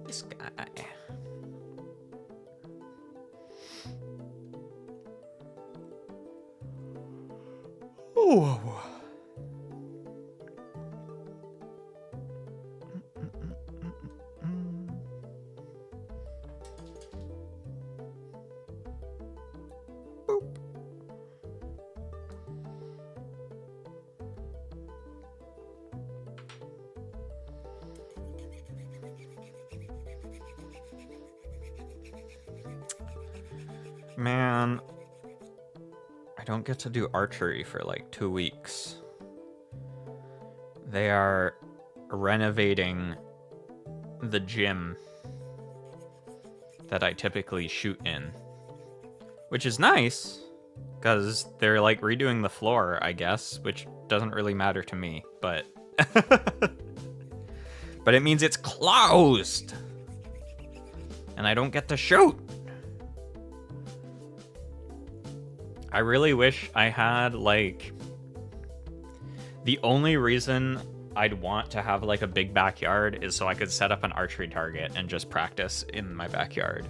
Speaker 1: This guy. Oh. Man, I don't get to do archery for like 2 weeks. They are renovating the gym that I typically shoot in, which is nice because they're like redoing the floor, I guess, which doesn't really matter to me, but but it means it's closed and I don't get to shoot. I really wish I had, like... The only reason I'd want to have, like, a big backyard is so I could set up an archery target and just practice in my backyard.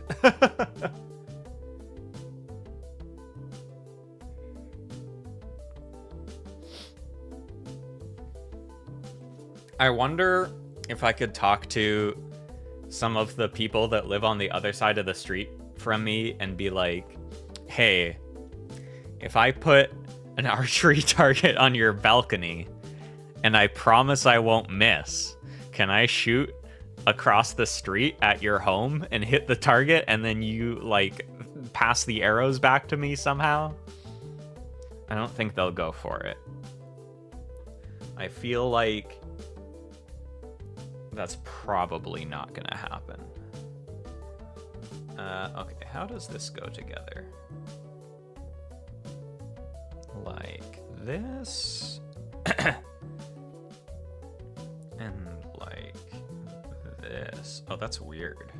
Speaker 1: I wonder if I could talk to some of the people that live on the other side of the street from me and be like, hey... If I put an archery target on your balcony and I promise I won't miss, can I shoot across the street at your home and hit the target and then you, like, pass the arrows back to me somehow? I don't think they'll go for it. I feel like that's probably not gonna happen. Okay, how does this go together? Like this. And like this. Oh, that's weird.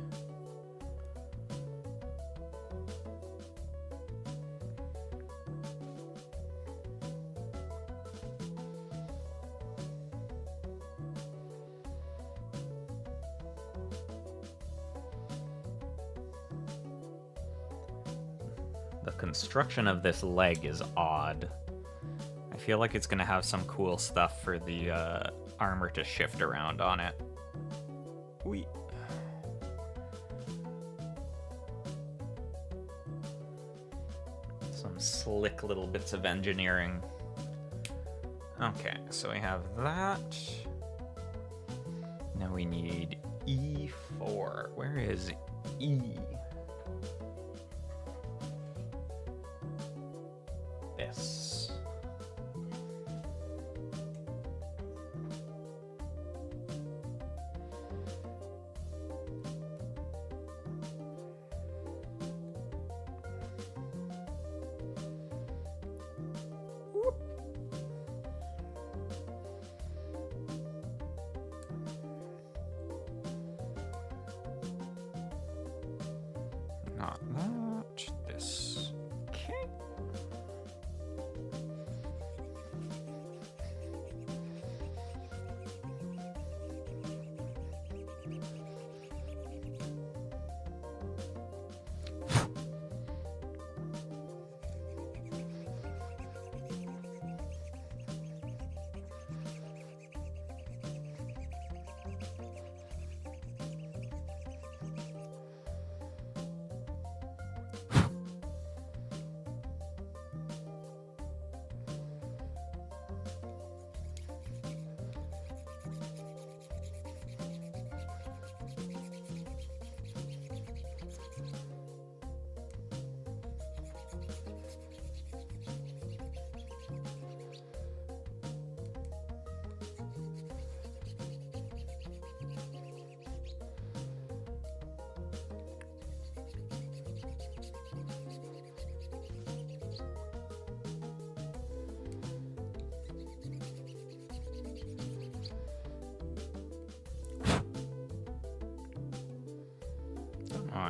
Speaker 1: The construction of this leg is odd. I feel like it's gonna have some cool stuff for the armor to shift around on it. Whee. Some slick little bits of engineering. Okay, so we have that. Now we need E4. Where is E? This. Not that. This. Okay.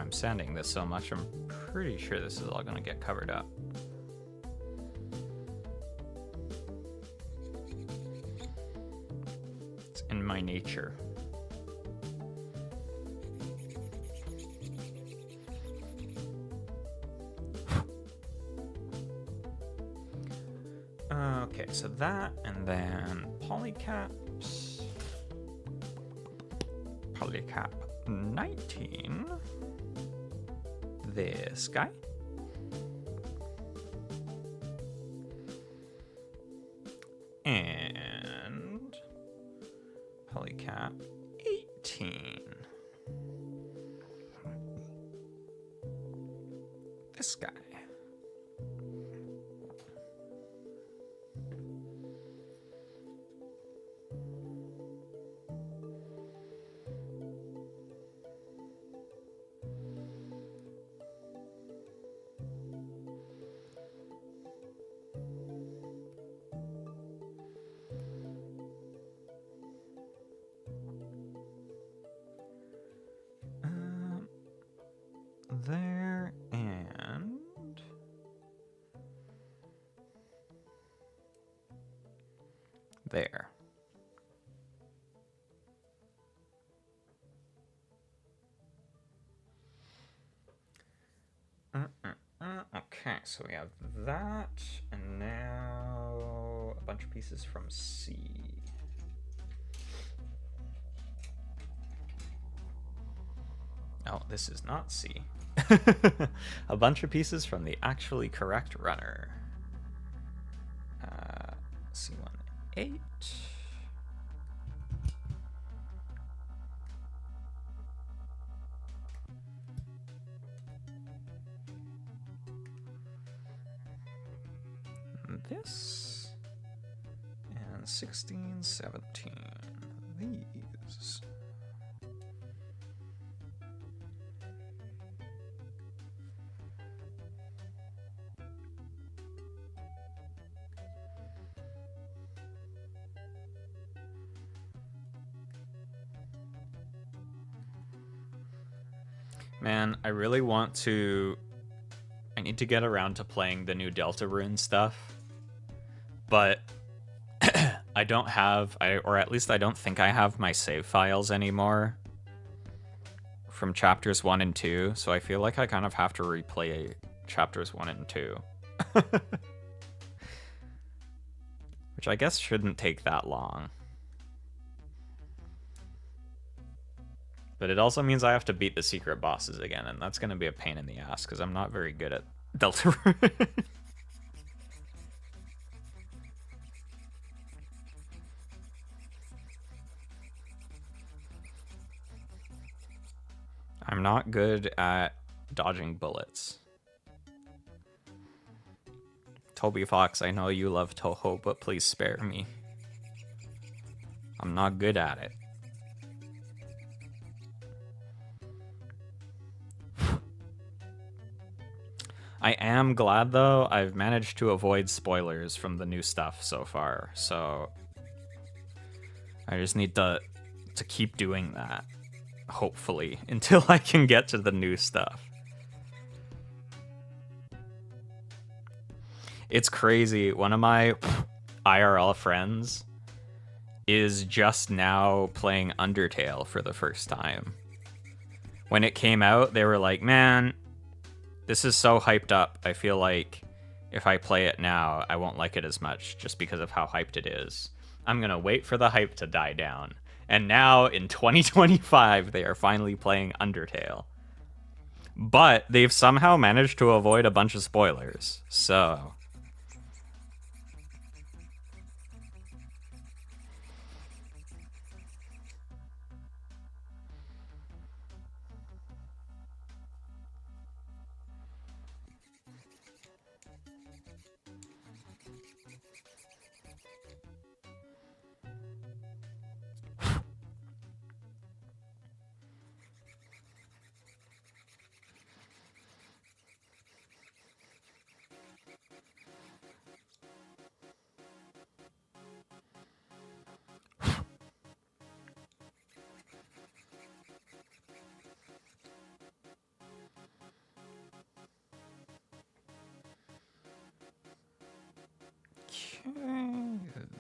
Speaker 1: I'm sanding this so much, I'm pretty sure this is all gonna get covered up. It's in my nature. Okay, so that, and then polycaps. Polycap 19. This guy. And polycap 18. This guy. There and there. Okay, so we have that, and now a bunch of pieces from C. Oh, this is not C. A bunch of pieces from the actually correct runner. C18. This. And 16, 17. These. Man, I really want to... I need to get around to playing the new Deltarune stuff. But I don't have... or at least I don't think I have my save files anymore from chapters 1 and 2. So I feel like I kind of have to replay chapters 1 and 2. Which I guess shouldn't take that long. But it also means I have to beat the secret bosses again, and that's going to be a pain in the ass, because I'm not very good at Deltarune. I'm not good at dodging bullets. Toby Fox, I know you love Toho, but please spare me. I'm not good at it. I am glad, though, I've managed to avoid spoilers from the new stuff so far, so I just need to keep doing that, hopefully, until I can get to the new stuff. It's crazy. One of my IRL friends is just now playing Undertale for the first time. When it came out, they were like, man... This is so hyped up, I feel like if I play it now, I won't like it as much just because of how hyped it is. I'm gonna wait for the hype to die down. And now, in 2025, they are finally playing Undertale. But they've somehow managed to avoid a bunch of spoilers, so...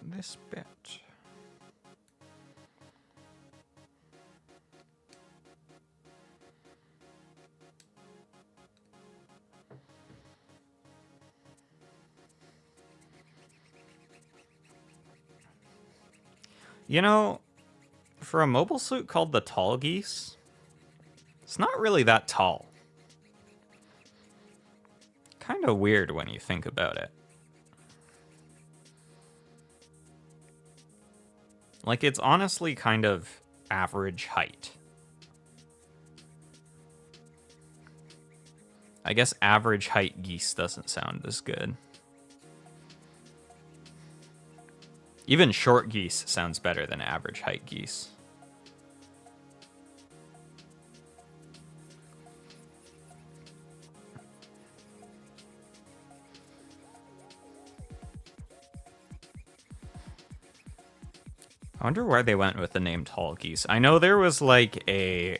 Speaker 1: This bit. You know, for a mobile suit called the Tallgeese, it's not really that tall. Kind of weird when you think about it. Like, it's honestly kind of average height. I guess average height geese doesn't sound as good. Even short geese sounds better than average height geese. I wonder why they went with the name Tallgeese. I know there was like a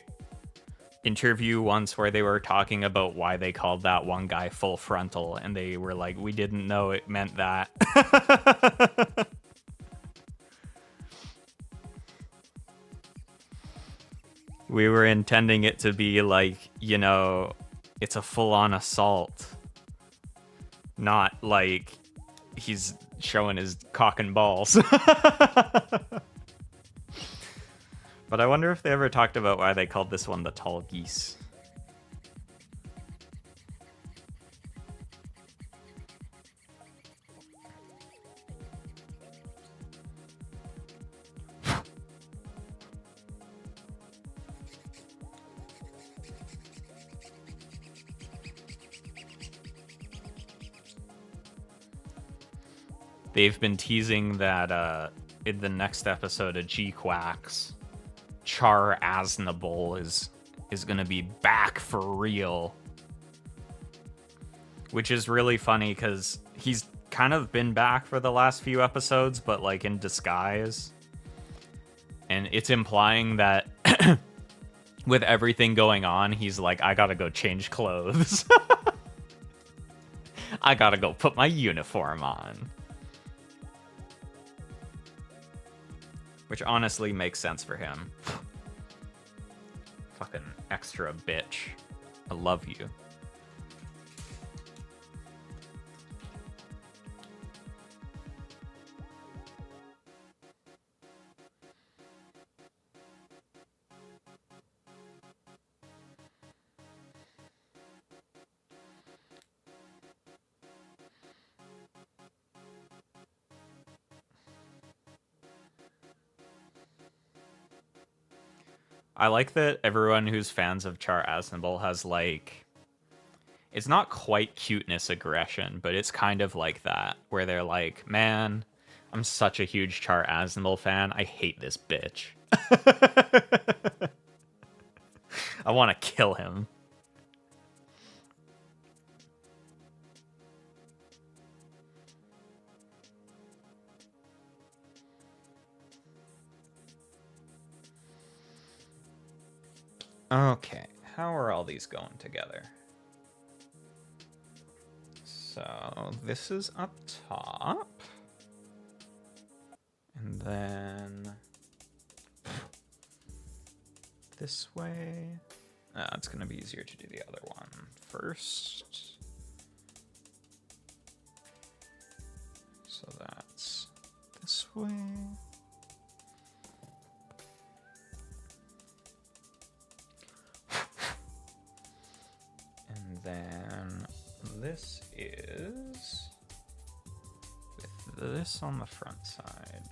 Speaker 1: interview once where they were talking about why they called that one guy Full Frontal, and they were like, we didn't know it meant that. We were intending it to be like, you know, it's a full-on assault. Not like he's showing his cock and balls. But I wonder if they ever talked about why they called this one the Tallgeese. They've been teasing that in the next episode of G-Quacks, Char Aznable is gonna be back for real. Which is really funny because he's kind of been back for the last few episodes, but like in disguise. And it's implying that with everything going on, he's like, I gotta go change clothes. I gotta go put my uniform on. Which honestly makes sense for him. Fucking extra bitch. I love you. I like that everyone who's fans of Char Aznable has, like... It's not quite cuteness aggression, but it's kind of like that. Where they're like, man, I'm such a huge Char Aznable fan. I hate this bitch. I want to kill him. Okay, how are all these going together? So this is up top. And then this way. It's going to be easier to do the other one first. So that's this way. And then this is with this on the front side,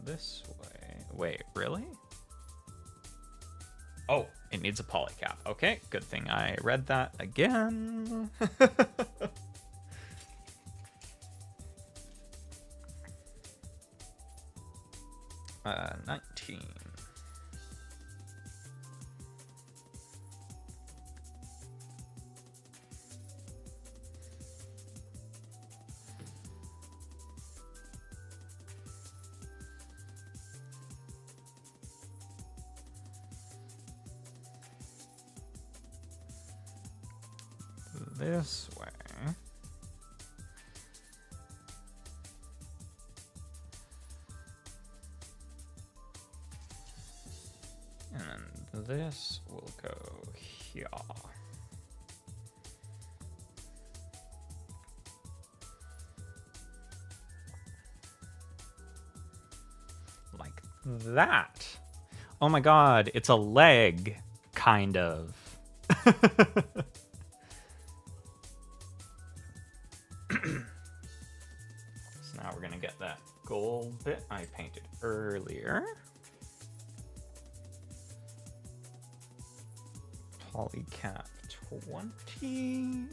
Speaker 1: this way. Wait, really? Oh, it needs a polycap. Okay, good thing I read that again. 19. This way. And this will go here. Like that. Oh my god, it's a leg, kind of. So now we're gonna get that gold bit I painted earlier. Polycap 20.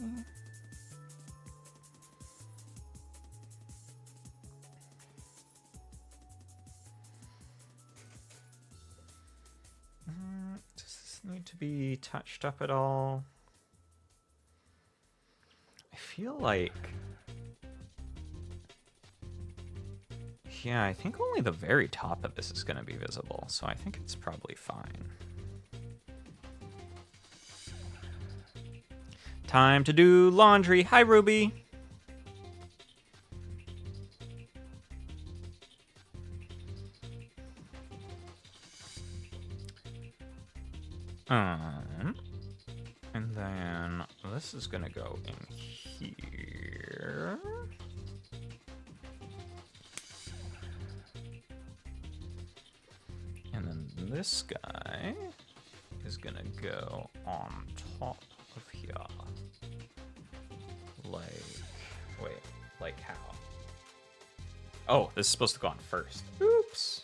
Speaker 1: Does this need to be touched up at all? I feel like... Yeah, I think only the very top of this is going to be visible, so I think it's probably fine. Time to do laundry. Hi, Ruby. And then this is gonna go in here. And then this guy is gonna go on top of here. Like, wait, like how? Oh, this is supposed to go on first. Oops.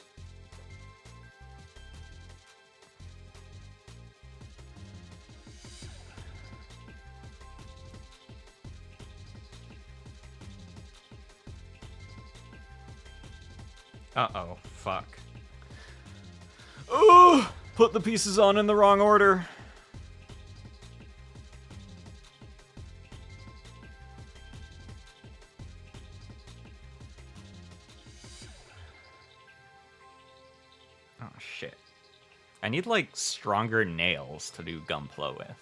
Speaker 1: Uh-oh, fuck. Oh, put the pieces on in the wrong order. Oh, shit. I need, like, stronger nails to do Gunpla with.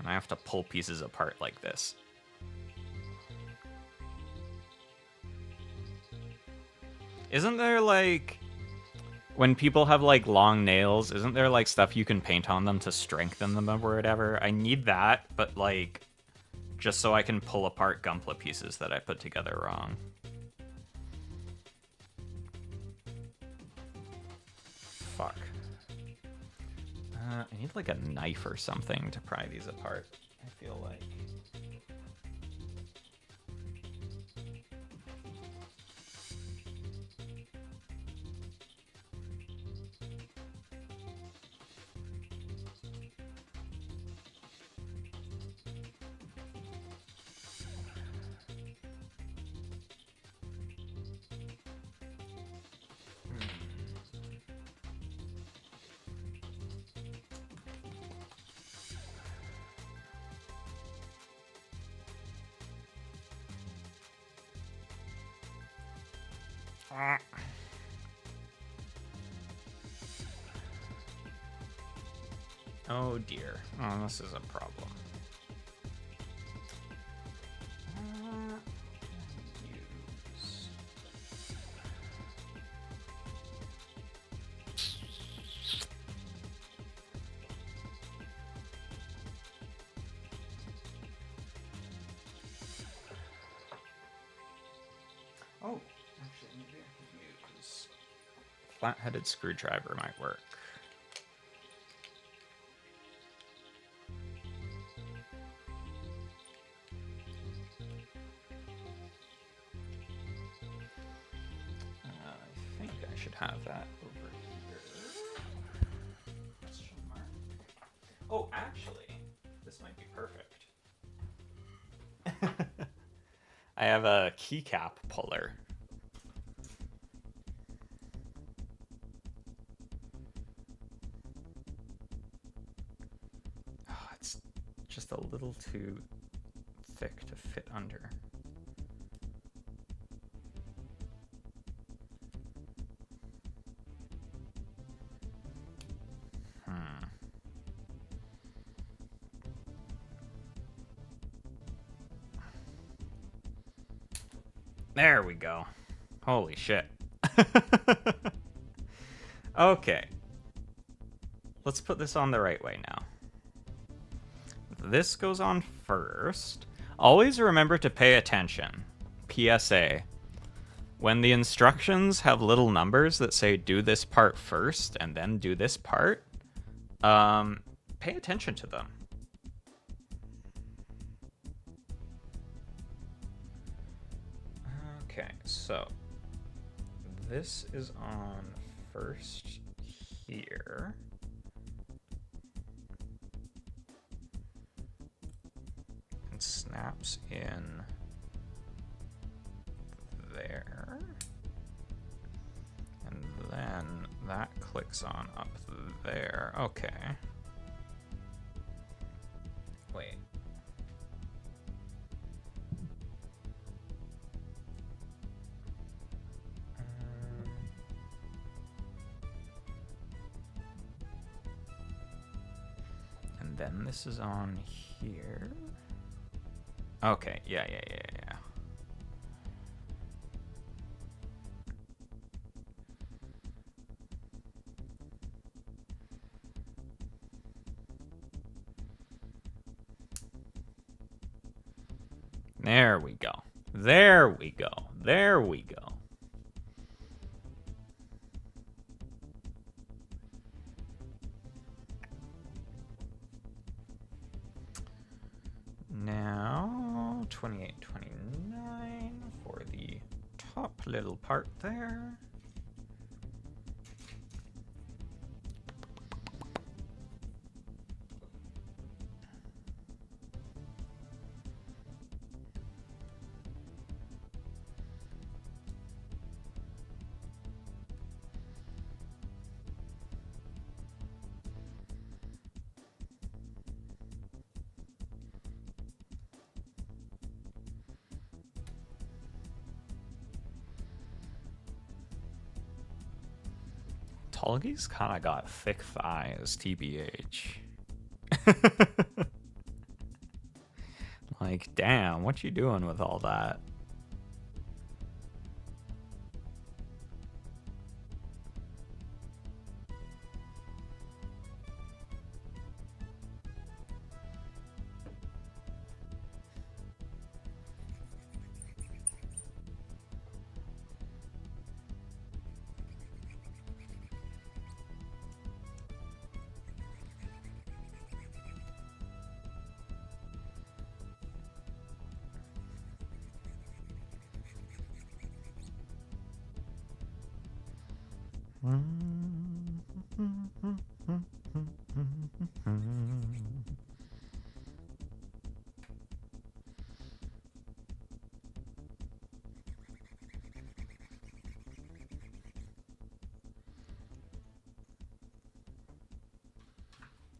Speaker 1: And I have to pull pieces apart like this. Isn't there, like... When people have, like, long nails, isn't there, like, stuff you can paint on them to strengthen them or whatever? I need that, but, like... Just so I can pull apart Gunpla pieces that I put together wrong. Fuck. I need, like, a knife or something to pry these apart, I feel like. Oh dear. Oh, this is a problem. Use. Oh, actually, maybe I could use flat-headed screwdriver might work. I think I should have that over here. Question mark. Oh, actually, this might be perfect. I have a keycap puller. Oh, it's just a little too thick to fit under. There we go. Holy shit. Okay. let's put this on the right way now. This goes on first. Always remember to pay attention. PSA. When the instructions have little numbers that say do this part first and then do this part, pay attention to them. Okay, so this is on first here. And snaps in there. And then that clicks on up there. Okay. Wait. And then this is on here. Okay, yeah. There we go. There we go. There we go. Now, 28, 29 for the top little part there. Tallgeese kind of got thick thighs, TBH. Like, damn, what you doing with all that?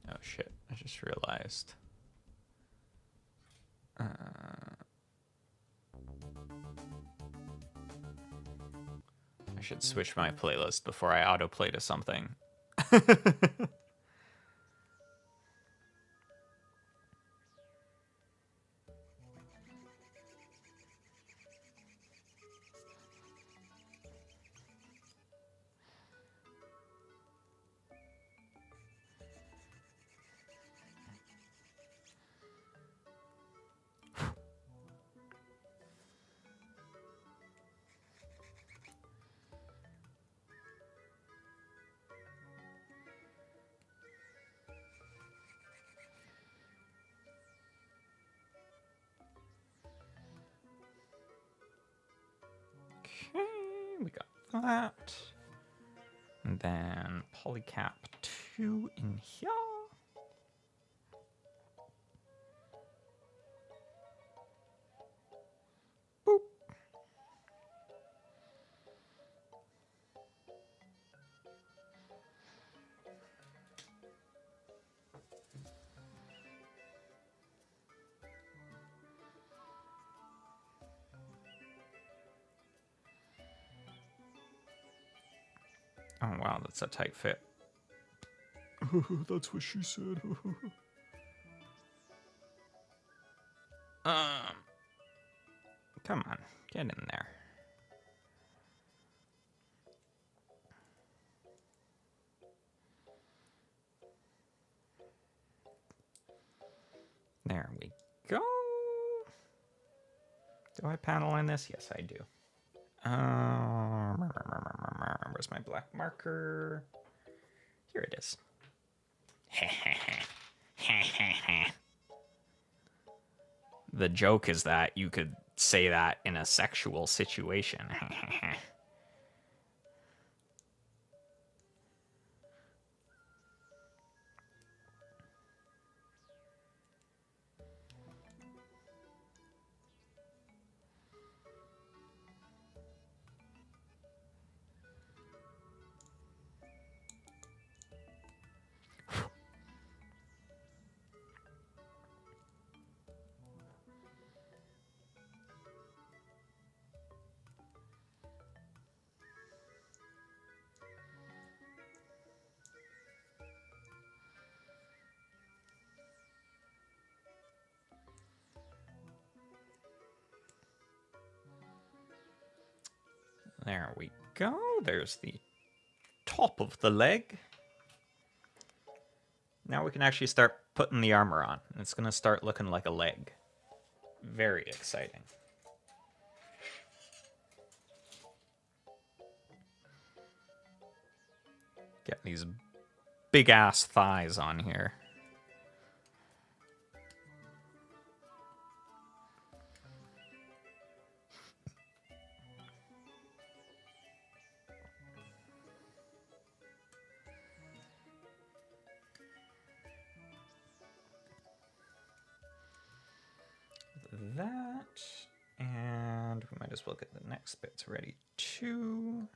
Speaker 1: Oh shit, I just realized. I should switch my playlist before I autoplay to something. Okay, we got that. And then polycap 2 in here. Boop. Oh wow, that's a tight fit. That's what she said. Come on, get in there. go. Do I paddle in this? Yes, I do. Where's my black marker? Here it is. The joke is that you could say that in a sexual situation. There we go. There's the top of the leg. Now we can actually start putting the armor on. It's going to start looking like a leg. Very exciting. Get these big ass thighs on here. That, and we might as well get the next bits ready too.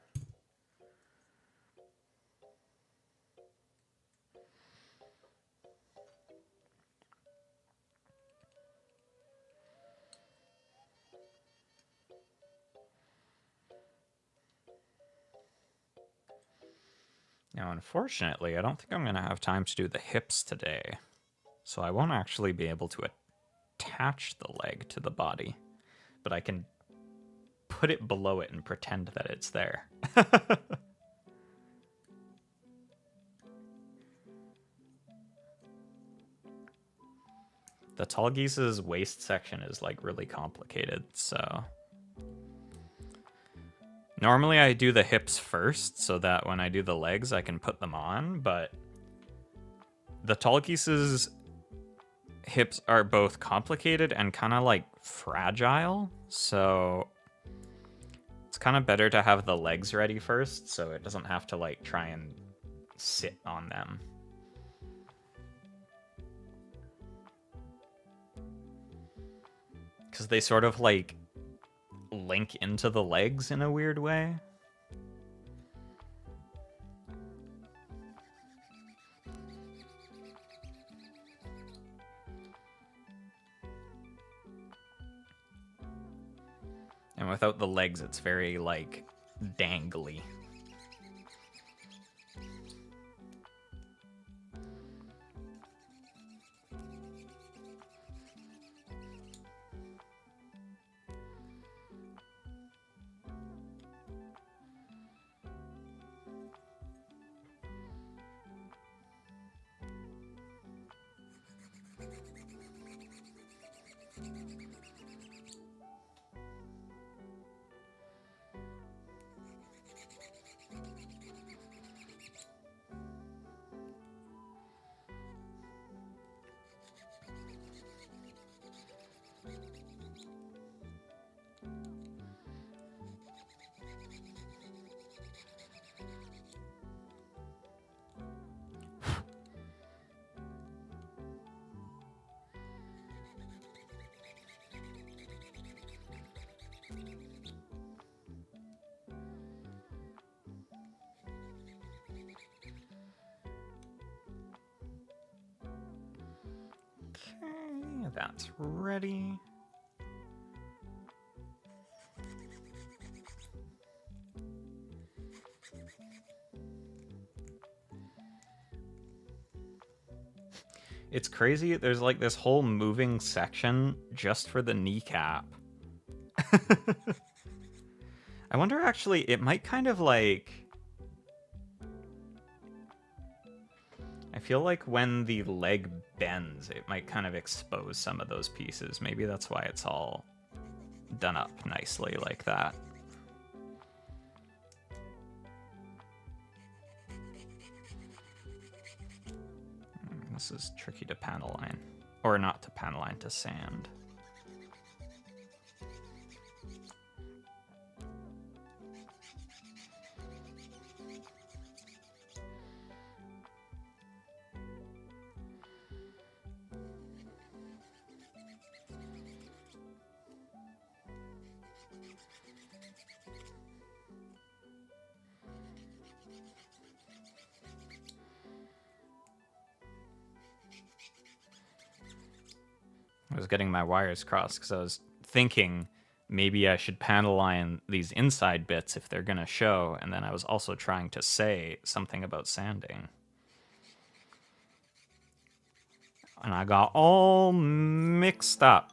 Speaker 1: Now, unfortunately, I don't think I'm going to have time to do the hips today, so I won't actually be able to attach the leg to the body, but I can put it below it and pretend that it's there. The Tallgeese's waist section is like really complicated, so normally I do the hips first so that when I do the legs I can put them on, but the Tallgeese's hips are both complicated and kind of like fragile, so it's kind of better to have the legs ready first so it doesn't have to like try and sit on them. Because they sort of like link into the legs in a weird way. And without the legs, it's very, like, dangly. Okay, that's ready. It's crazy. There's like this whole moving section just for the kneecap. I wonder actually, it might kind of like... I feel like when the leg bends, it might kind of expose some of those pieces. Maybe that's why it's all done up nicely like that. This is tricky to panel line. Or not to panel line, to sand. I was getting my wires crossed because I was thinking maybe I should panel line these inside bits if they're going to show, and then I was also trying to say something about sanding. And I got all mixed up.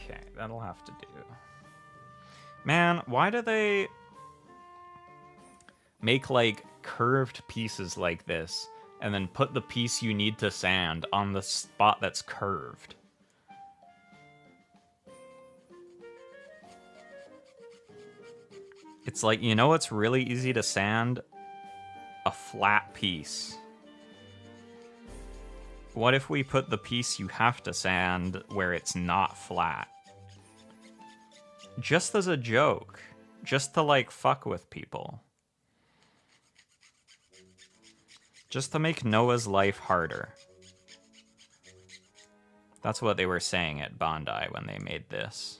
Speaker 1: Okay, that'll have to do. Man, why do they make, like, curved pieces like this and then put the piece you need to sand on the spot that's curved? It's like, you know what's really easy to sand? A flat piece. What if we put the piece you have to sand where it's not flat? Just as a joke. Just to, like, fuck with people. Just to make Noah's life harder. That's what they were saying at Bondi when they made this.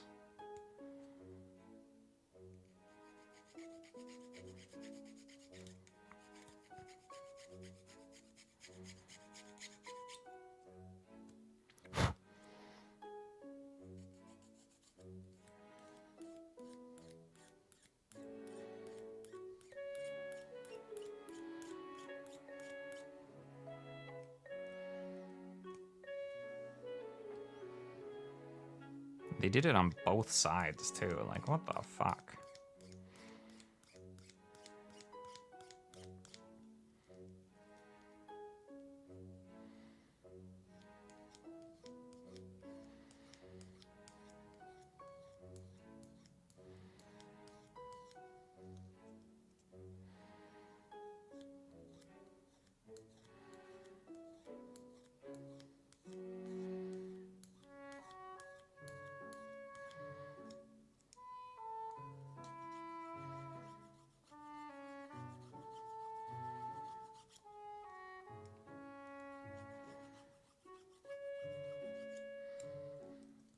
Speaker 1: They did it on both sides, too. Like, what the fuck?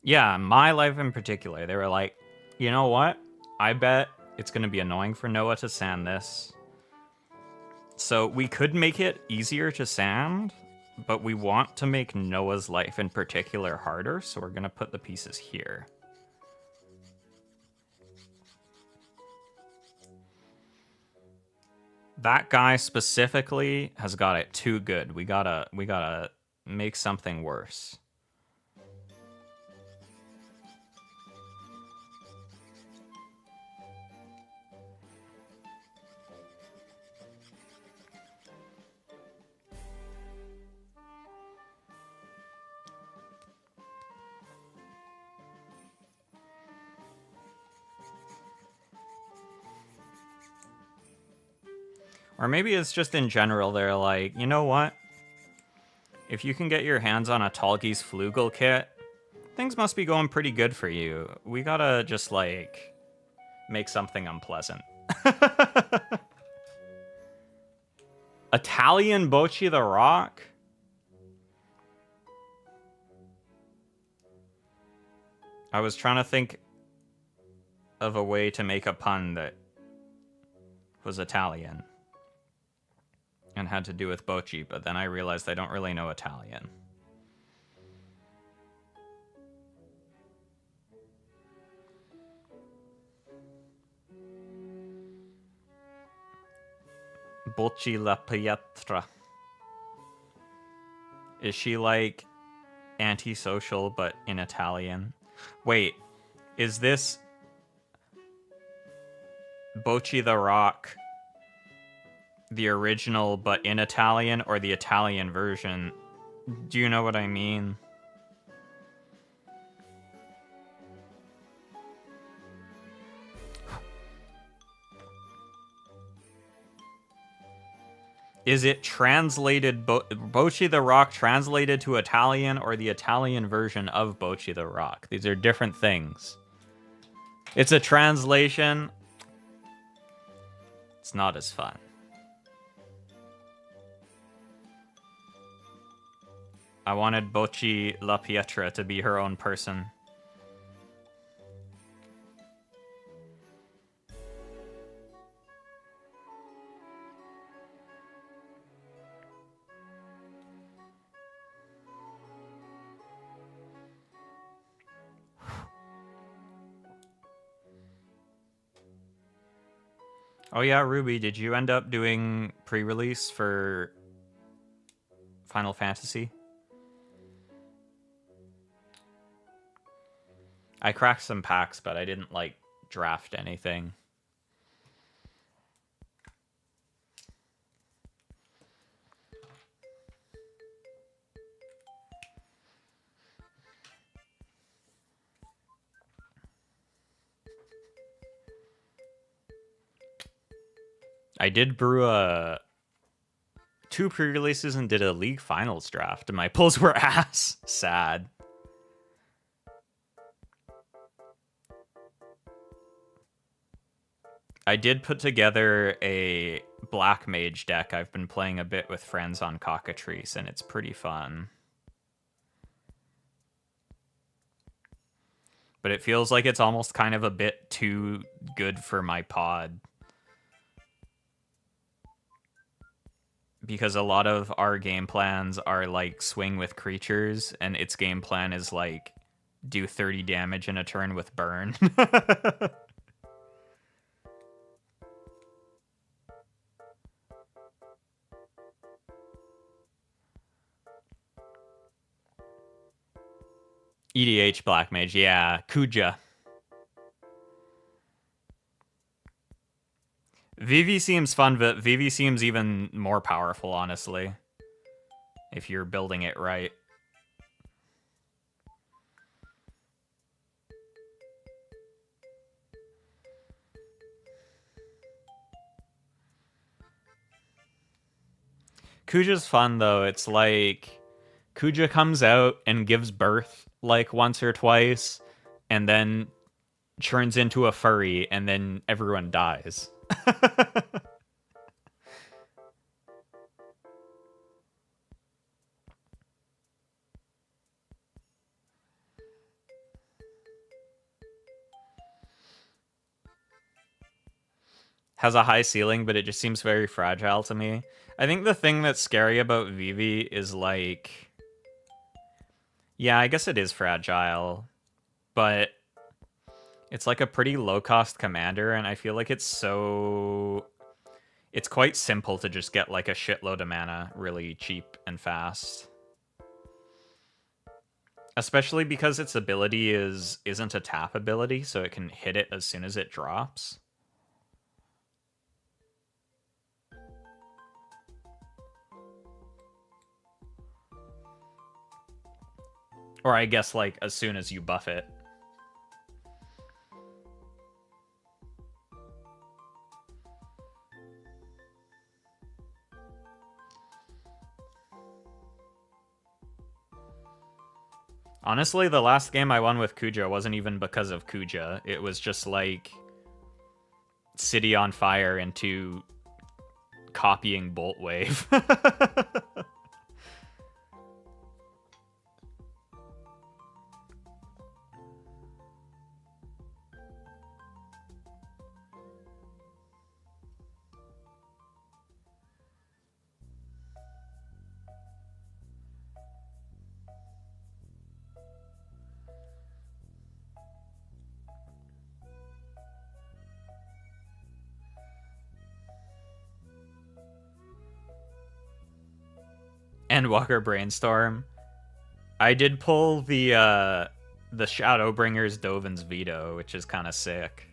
Speaker 1: Yeah, my life in particular, they were like, you know what? I bet it's going to be annoying for Noah to sand this. So we could make it easier to sand, but we want to make Noah's life in particular harder, so we're going to put the pieces here. That guy specifically has got it too good. We gotta make something worse. Or maybe it's just in general, they're like, you know what? If you can get your hands on a Tallgeese Fluegel kit, things must be going pretty good for you. We gotta just, like, make something unpleasant. Italian Bocce the Rock? I was trying to think of a way to make a pun that was Italian and had to do with Bocce, but then I realized I don't really know Italian. Bocce la Pietra. Is she like antisocial but in Italian? Wait, is this Bocce the Rock the original but in Italian or the Italian version? Do you know what I mean? Is it translated Bocce the Rock translated to Italian or the Italian version of Bocce the Rock? These are different things. It's a translation. It's not as fun. I wanted Bocce la Pietra to be her own person. Oh yeah, Ruby, did you end up doing pre-release for Final Fantasy? I cracked some packs, but I didn't, like, draft anything. I did brew two pre-releases and did a league finals draft, and my pulls were ass. Sad. I did put together a Black Mage deck. I've been playing a bit with friends on Cockatrice, and it's pretty fun. But it feels like it's almost kind of a bit too good for my pod. Because a lot of our game plans are like swing with creatures, and its game plan is like do 30 damage in a turn with burn. EDH Black Mage, yeah. Kuja. Vivi seems fun, but Vivi seems even more powerful, honestly. If you're building it right. Kuja's fun, though. It's like Kuja comes out and gives birth like once or twice, and then turns into a furry, and then everyone dies. Has a high ceiling, but it just seems very fragile to me. I think the thing that's scary about Vivi is like... Yeah, I guess it is fragile, but it's like a pretty low-cost commander, and I feel like it's so... It's quite simple to just get like a shitload of mana really cheap and fast. Especially because its ability isn't a tap ability, so it can hit it as soon as it drops. Or I guess like as soon as you buff it. Honestly, the last game I won with Kuja wasn't even because of Kuja. It was just like City on Fire into copying Bolt Wave. Endwalker Brainstorm. I did pull the Shadowbringer's Dovin's Veto, which is kind of sick.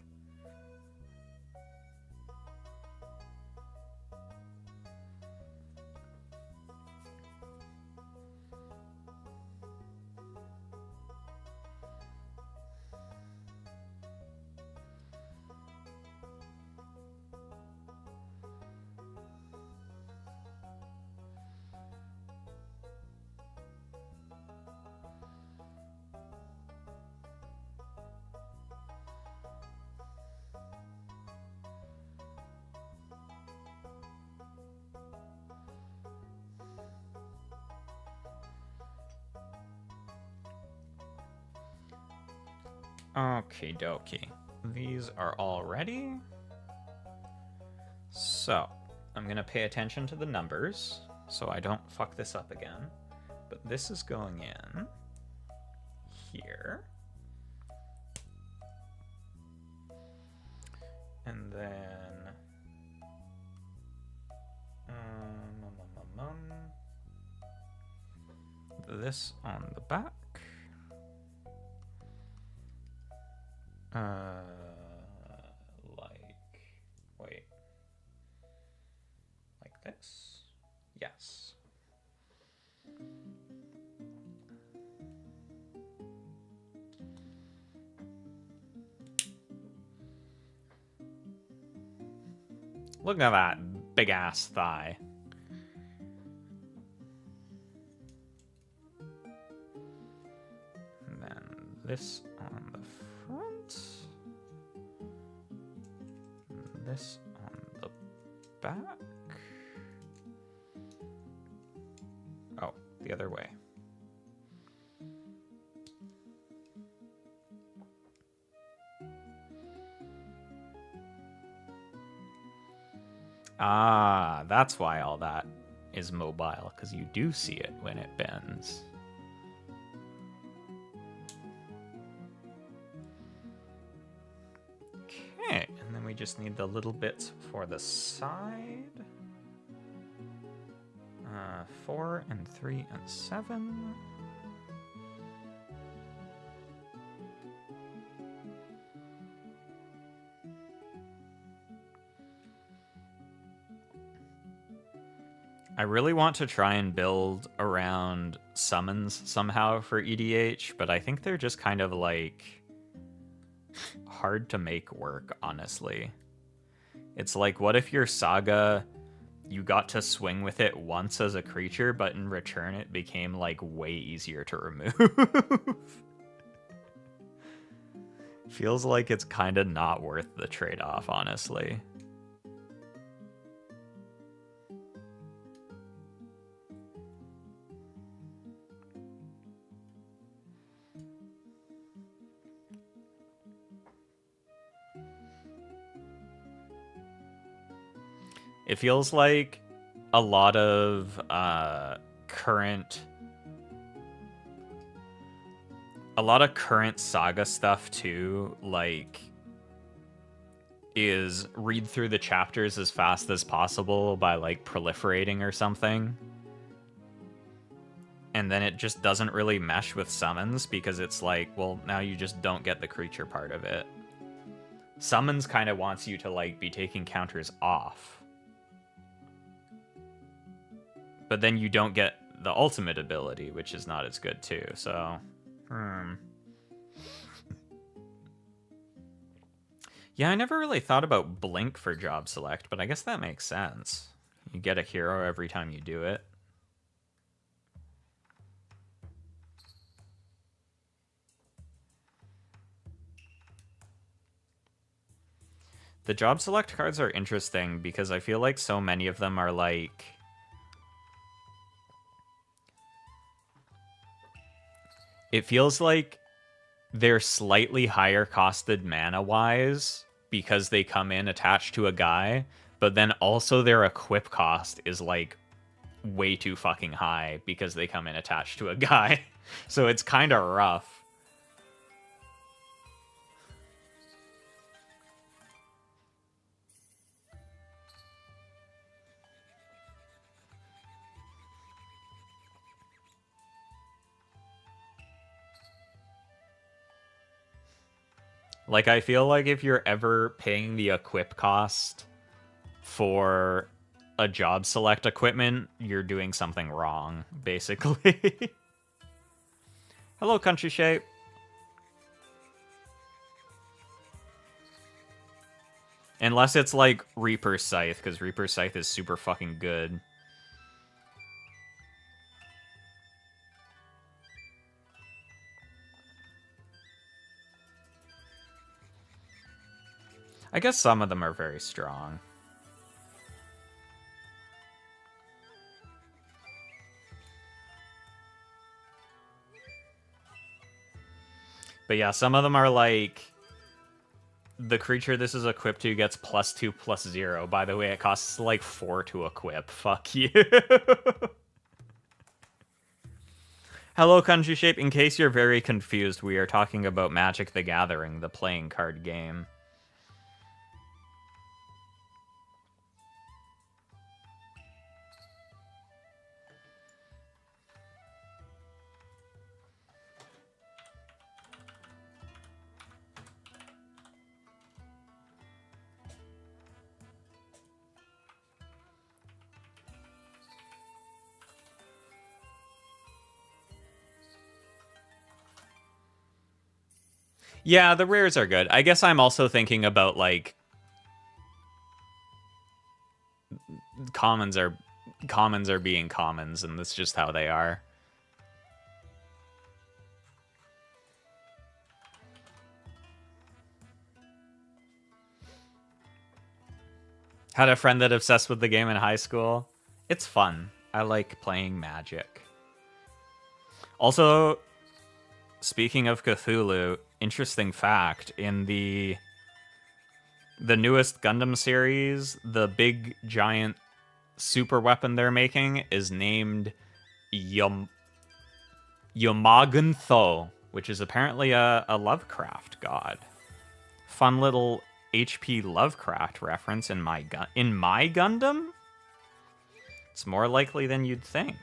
Speaker 1: Okie dokie. These are all ready. So, I'm going to pay attention to the numbers so I don't fuck this up again. But this is going in here. And then... this on the back. Like this? Yes. Look at that big ass thigh. And then this on the front. And this on the back. Oh, the other way. Ah, that's why all that is mobile, because you do see it when it bends. Okay, and then we just need the little bits for the side. 4 and 3 and 7. I really want to try and build around summons somehow for EDH, but I think they're just kind of like hard to make work, honestly. It's like, what if your Saga, you got to swing with it once as a creature, but in return it became like way easier to remove? Feels like it's kind of not worth the trade-off, honestly. It feels like a lot of current Saga stuff too, like, is read through the chapters as fast as possible by like proliferating or something. And then it just doesn't really mesh with summons because it's like, well, now you just don't get the creature part of it. Summons kind of wants you to like be taking counters off. But then you don't get the ultimate ability, which is not as good too, so... Yeah, I never really thought about Blink for job select, but I guess that makes sense. You get a hero every time you do it. The job select cards are interesting because I feel like so many of them are like... It feels like they're slightly higher costed mana-wise because they come in attached to a guy, but then also their equip cost is like way too fucking high because they come in attached to a guy. So it's kind of rough. Like, I feel like if you're ever paying the equip cost for a job select equipment, you're doing something wrong, basically. Hello, Country Shape. Unless it's like Reaper's Scythe, because Reaper's Scythe is super fucking good. I guess some of them are very strong. But yeah, some of them are like... The creature this is equipped to gets +2/+0. By the way, it costs like 4 to equip. Fuck you. Hello, Country Shape. In case you're very confused, we are talking about Magic the Gathering, the playing card game. Yeah, the rares are good. I guess I'm also thinking about, like... Commons are being commons, and that's just how they are. Had a friend that obsessed with the game in high school. It's fun. I like playing Magic. Also, speaking of Cthulhu, interesting fact, in the newest Gundam series, the big giant super weapon they're making is named Yomagantho, which is apparently a Lovecraft god. Fun little HP Lovecraft reference in my Gundam? It's more likely than you'd think.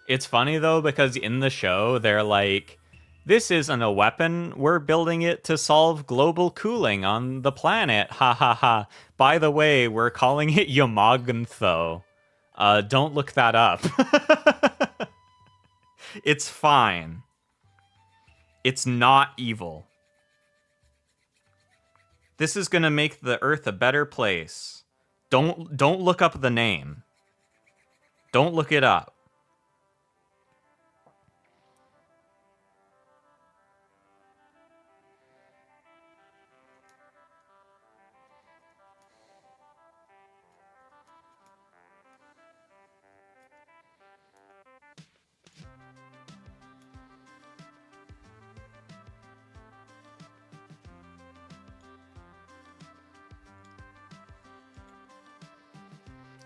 Speaker 1: It's funny, though, because in the show, they're like, this isn't a weapon, we're building it to solve global cooling on the planet, ha ha ha. By the way, we're calling it Yamagantho. Don't look that up. It's fine. It's not evil. This is gonna make the Earth a better place. Don't look up the name. Don't look it up.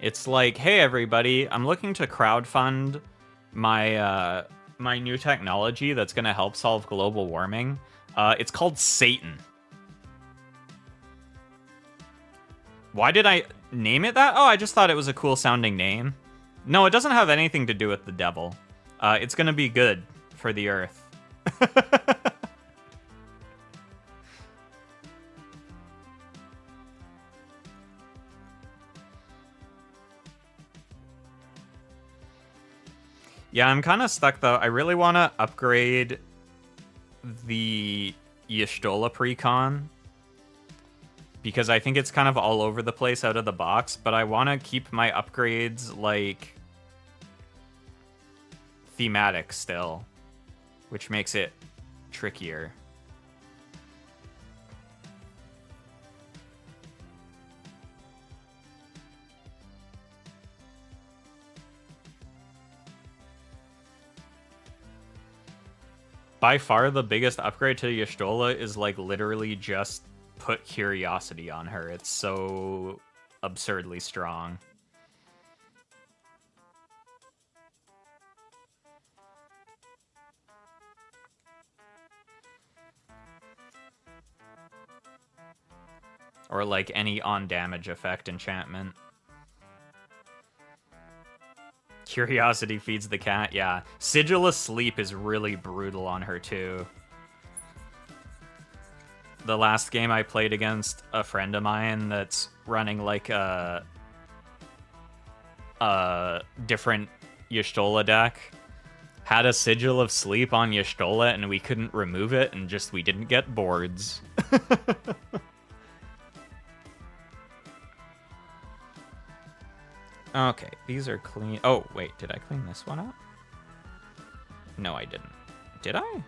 Speaker 1: It's like, hey everybody, I'm looking to crowdfund my my new technology that's gonna help solve global warming. It's called Satan. Why did I name it that? Oh, I just thought it was a cool sounding name. No, it doesn't have anything to do with the devil. It's gonna be good for the Earth. Yeah, I'm kind of stuck, though. I really want to upgrade the Y'shtola Precon, because I think it's kind of all over the place out of the box, but I want to keep my upgrades, like, thematic still, which makes it trickier. by far the biggest upgrade to Y'shtola is like literally just put Curiosity on her. It's so absurdly strong. Or like any on damage effect enchantment. Curiosity feeds the cat, yeah. Sigil of Sleep is really brutal on her too. The last game I played against a friend of mine that's running like a different Y'shtola deck had a Sigil of Sleep on Y'shtola and we couldn't remove it and just we didn't get boards. Okay, these are clean. Oh, wait, did I clean this one up? No, I didn't. Did I?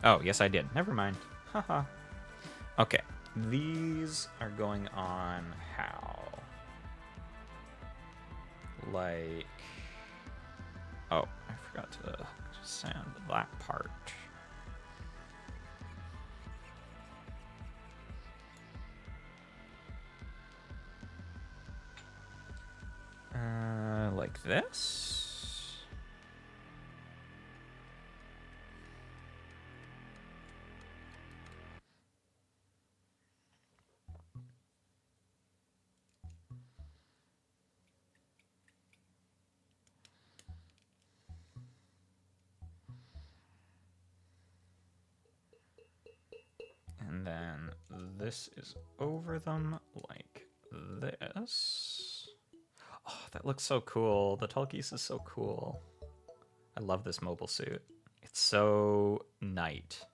Speaker 1: Oh, yes, I did. Never mind. Haha. Okay, these are going on how? Like... Oh, I forgot to sand that part. Like this. And then this is over them like this. Oh, that looks so cool. The Tallgeese is so cool. I love this mobile suit. It's so night.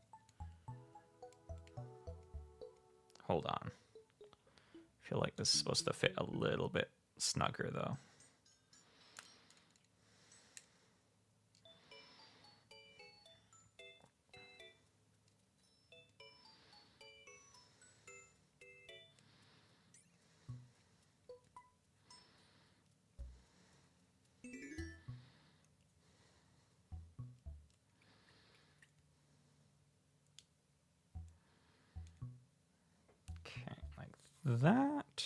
Speaker 1: Hold on. I feel like this is supposed to fit a little bit snugger, though. Okay, like that.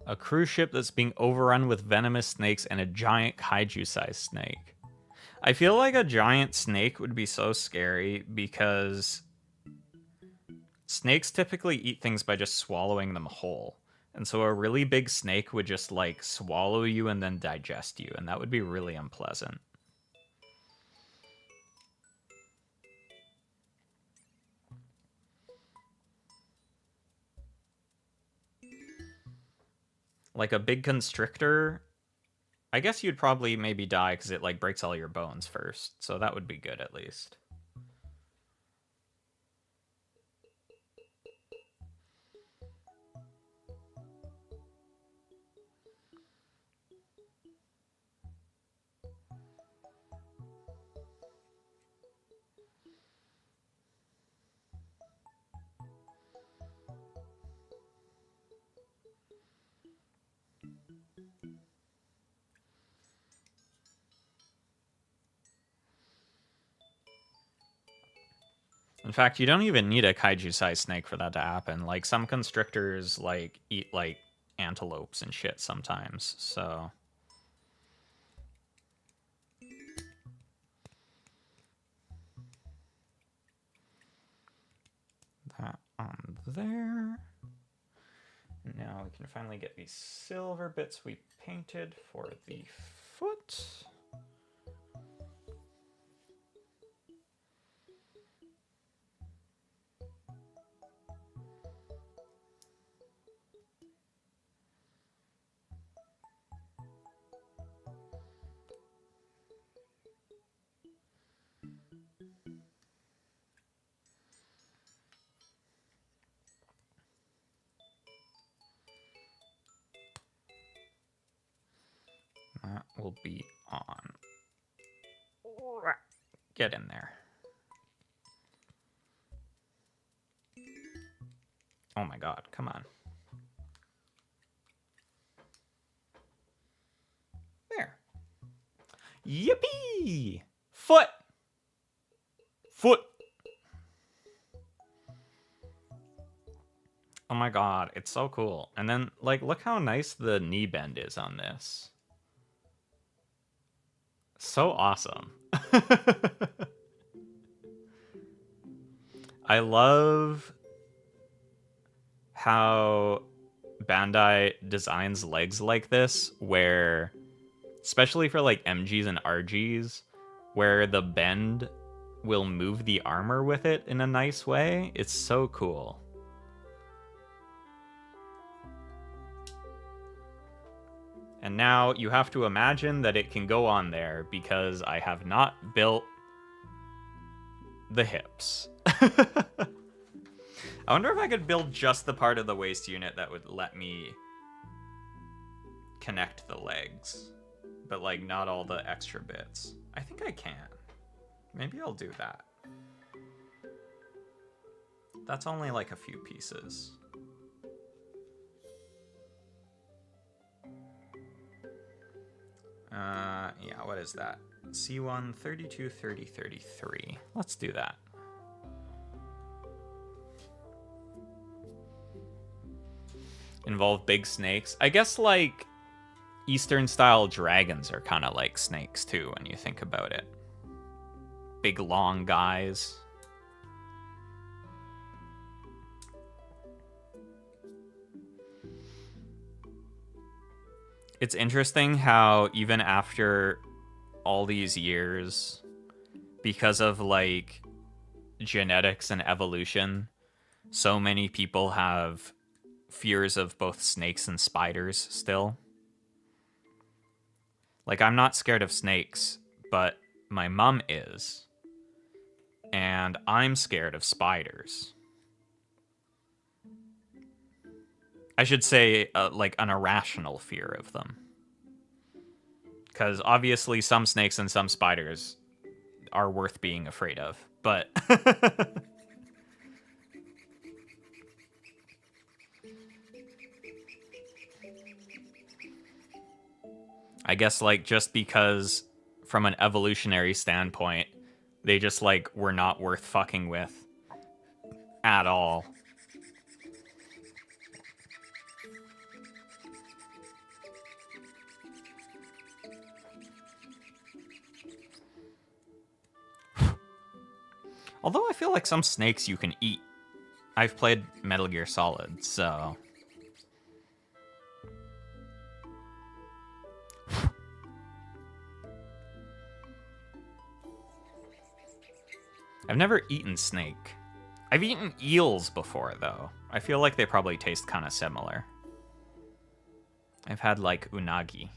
Speaker 1: A cruise ship that's being overrun with venomous snakes and a giant kaiju-sized snake. I feel like a giant snake would be so scary because snakes typically eat things by just swallowing them whole. And so a really big snake would just like swallow you and then digest you, and that would be really unpleasant. Like a big constrictor, I guess you'd probably maybe die because it like breaks all your bones first, so that would be good at least. In fact, you don't even need a kaiju-sized snake for that to happen. Like, some constrictors, like, eat, like, antelopes and shit sometimes, so... That on there. Now we can finally get these silver bits we painted for the foot. That will be on. Get in there. Oh my god, come on. There. Yippee! Foot! Foot! Oh my god, it's so cool. And then, like, look how nice the knee bend is on this. So awesome. I love how Bandai designs legs like this, where, especially for like MGs and RGs, where the bend will move the armor with it in a nice way. It's so cool. And now you have to imagine that it can go on there because I have not built the hips. I wonder if I could build just the part of the waist unit that would let me connect the legs, but like not all the extra bits. I think I can. Maybe I'll do that. That's only like a few pieces. Yeah, what is that? C1, 32, 30, 33. Let's do that. Involve big snakes. I guess like Eastern style dragons are kind of like snakes too when you think about it. Big long guys. It's interesting how even after all these years, because of like genetics and evolution, so many people have fears of both snakes and spiders still. Like, I'm not scared of snakes, but my mom is. And I'm scared of spiders. I should say, like, an irrational fear of them. Because obviously some snakes and some spiders are worth being afraid of. But... I guess, like, just because from an evolutionary standpoint, they just, like, were not worth fucking with at all. Although I feel like some snakes you can eat. I've played Metal Gear Solid, so... I've never eaten snake. I've eaten eels before, though. I feel like they probably taste kind of similar. I've had, like, unagi.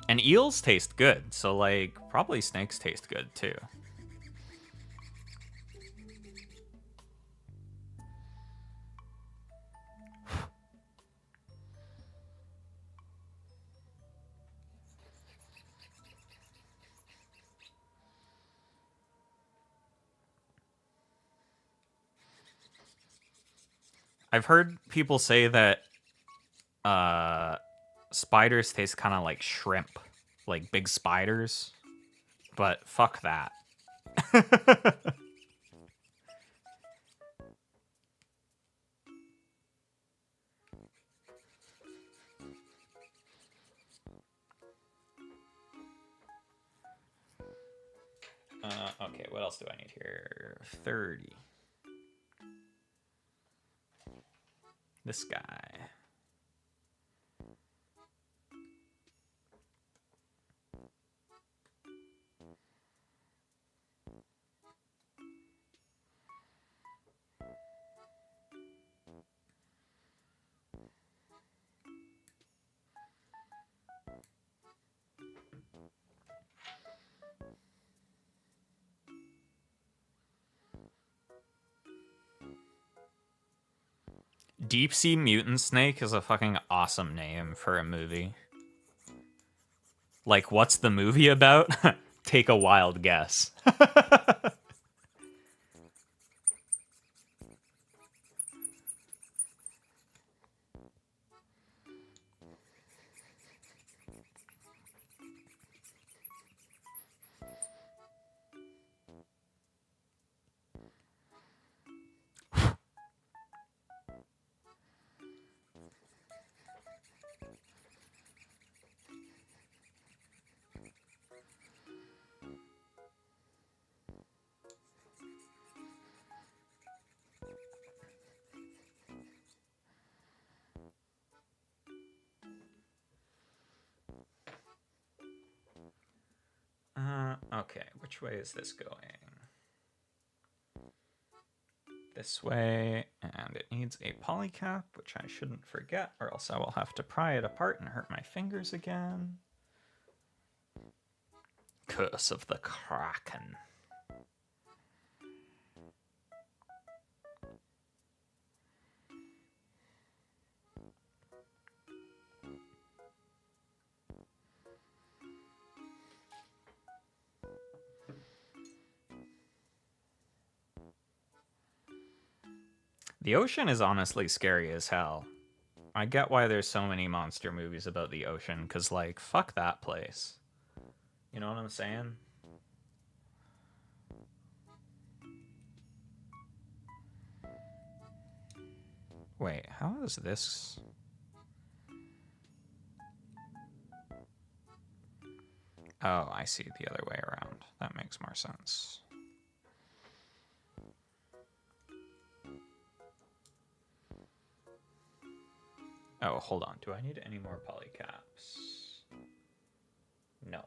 Speaker 1: And eels taste good, so, like, probably snakes taste good, too. I've heard people say that spiders taste kind of like shrimp, like big spiders, but fuck that. Okay, what else do I need here? 30. This guy. Deep Sea Mutant Snake is a fucking awesome name for a movie. Like, what's the movie about? take a wild guess. Okay, which way is this going? This way, and it needs a polycap, which I shouldn't forget, or else I will have to pry it apart and hurt my fingers again. Curse of the Kraken. The ocean is honestly scary as hell. I get why there's so many monster movies about the ocean, because, like, fuck that place. You know what I'm saying? Wait, how is this? Oh, I see, the other way around. That makes more sense. Oh, hold on. Do I need any more polycaps? No.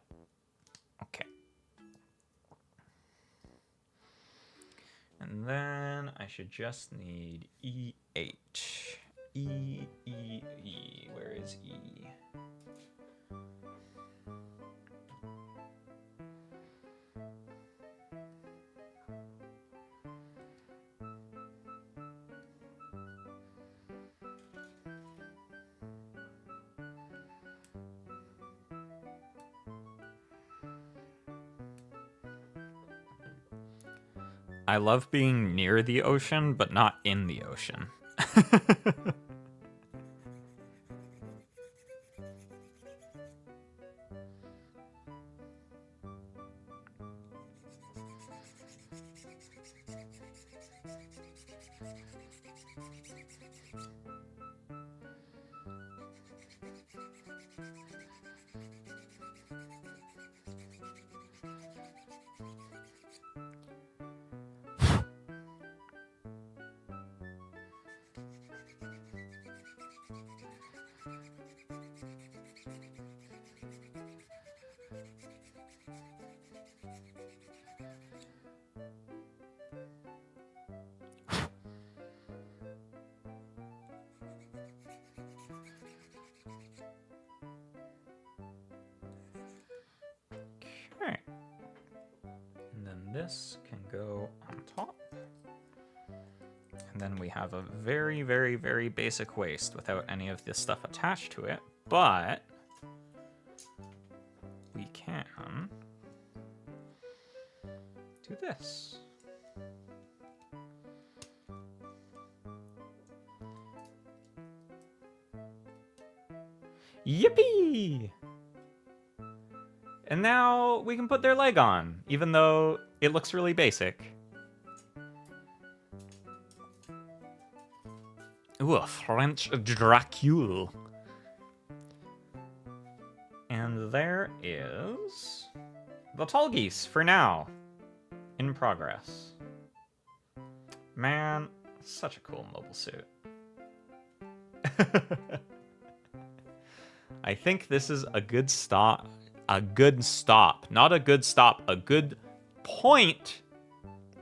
Speaker 1: Okay. And then I should just need E8. E. Where is E? I love being near the ocean, but not in the ocean. Okay. And then this can go on top. And then we have a very, very, very basic waist without any of this stuff attached to it. But we can do this. Yippee! And now we can put their leg on, even though it looks really basic. Ooh, a French Dracule. And there is the Tallgeese for now. In progress. Man, such a cool mobile suit. I think this is a good stop. A good stop. Not a good stop. A good point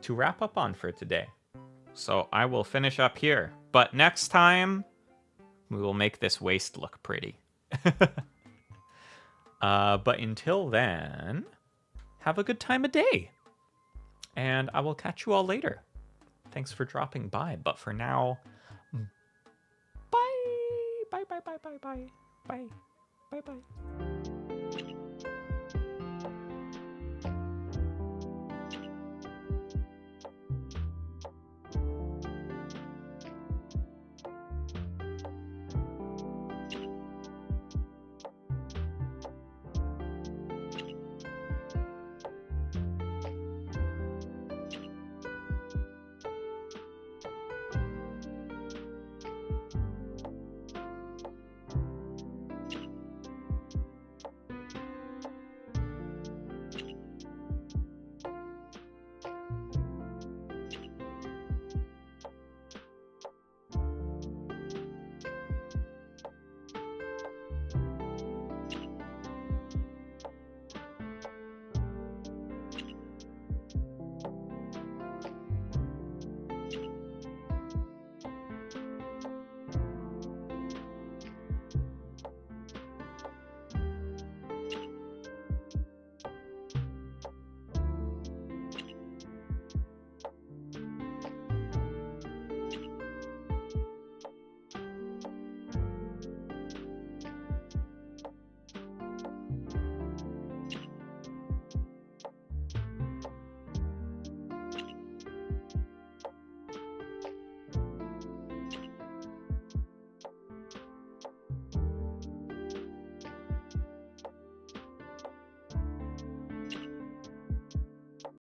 Speaker 1: to wrap up on for today. So I will finish up here. But next time, we will make this waist look pretty. But until then, have a good time of day. And I will catch you all later. Thanks for dropping by. But for now, bye. Bye, bye, bye, bye, bye. Bye, bye, bye.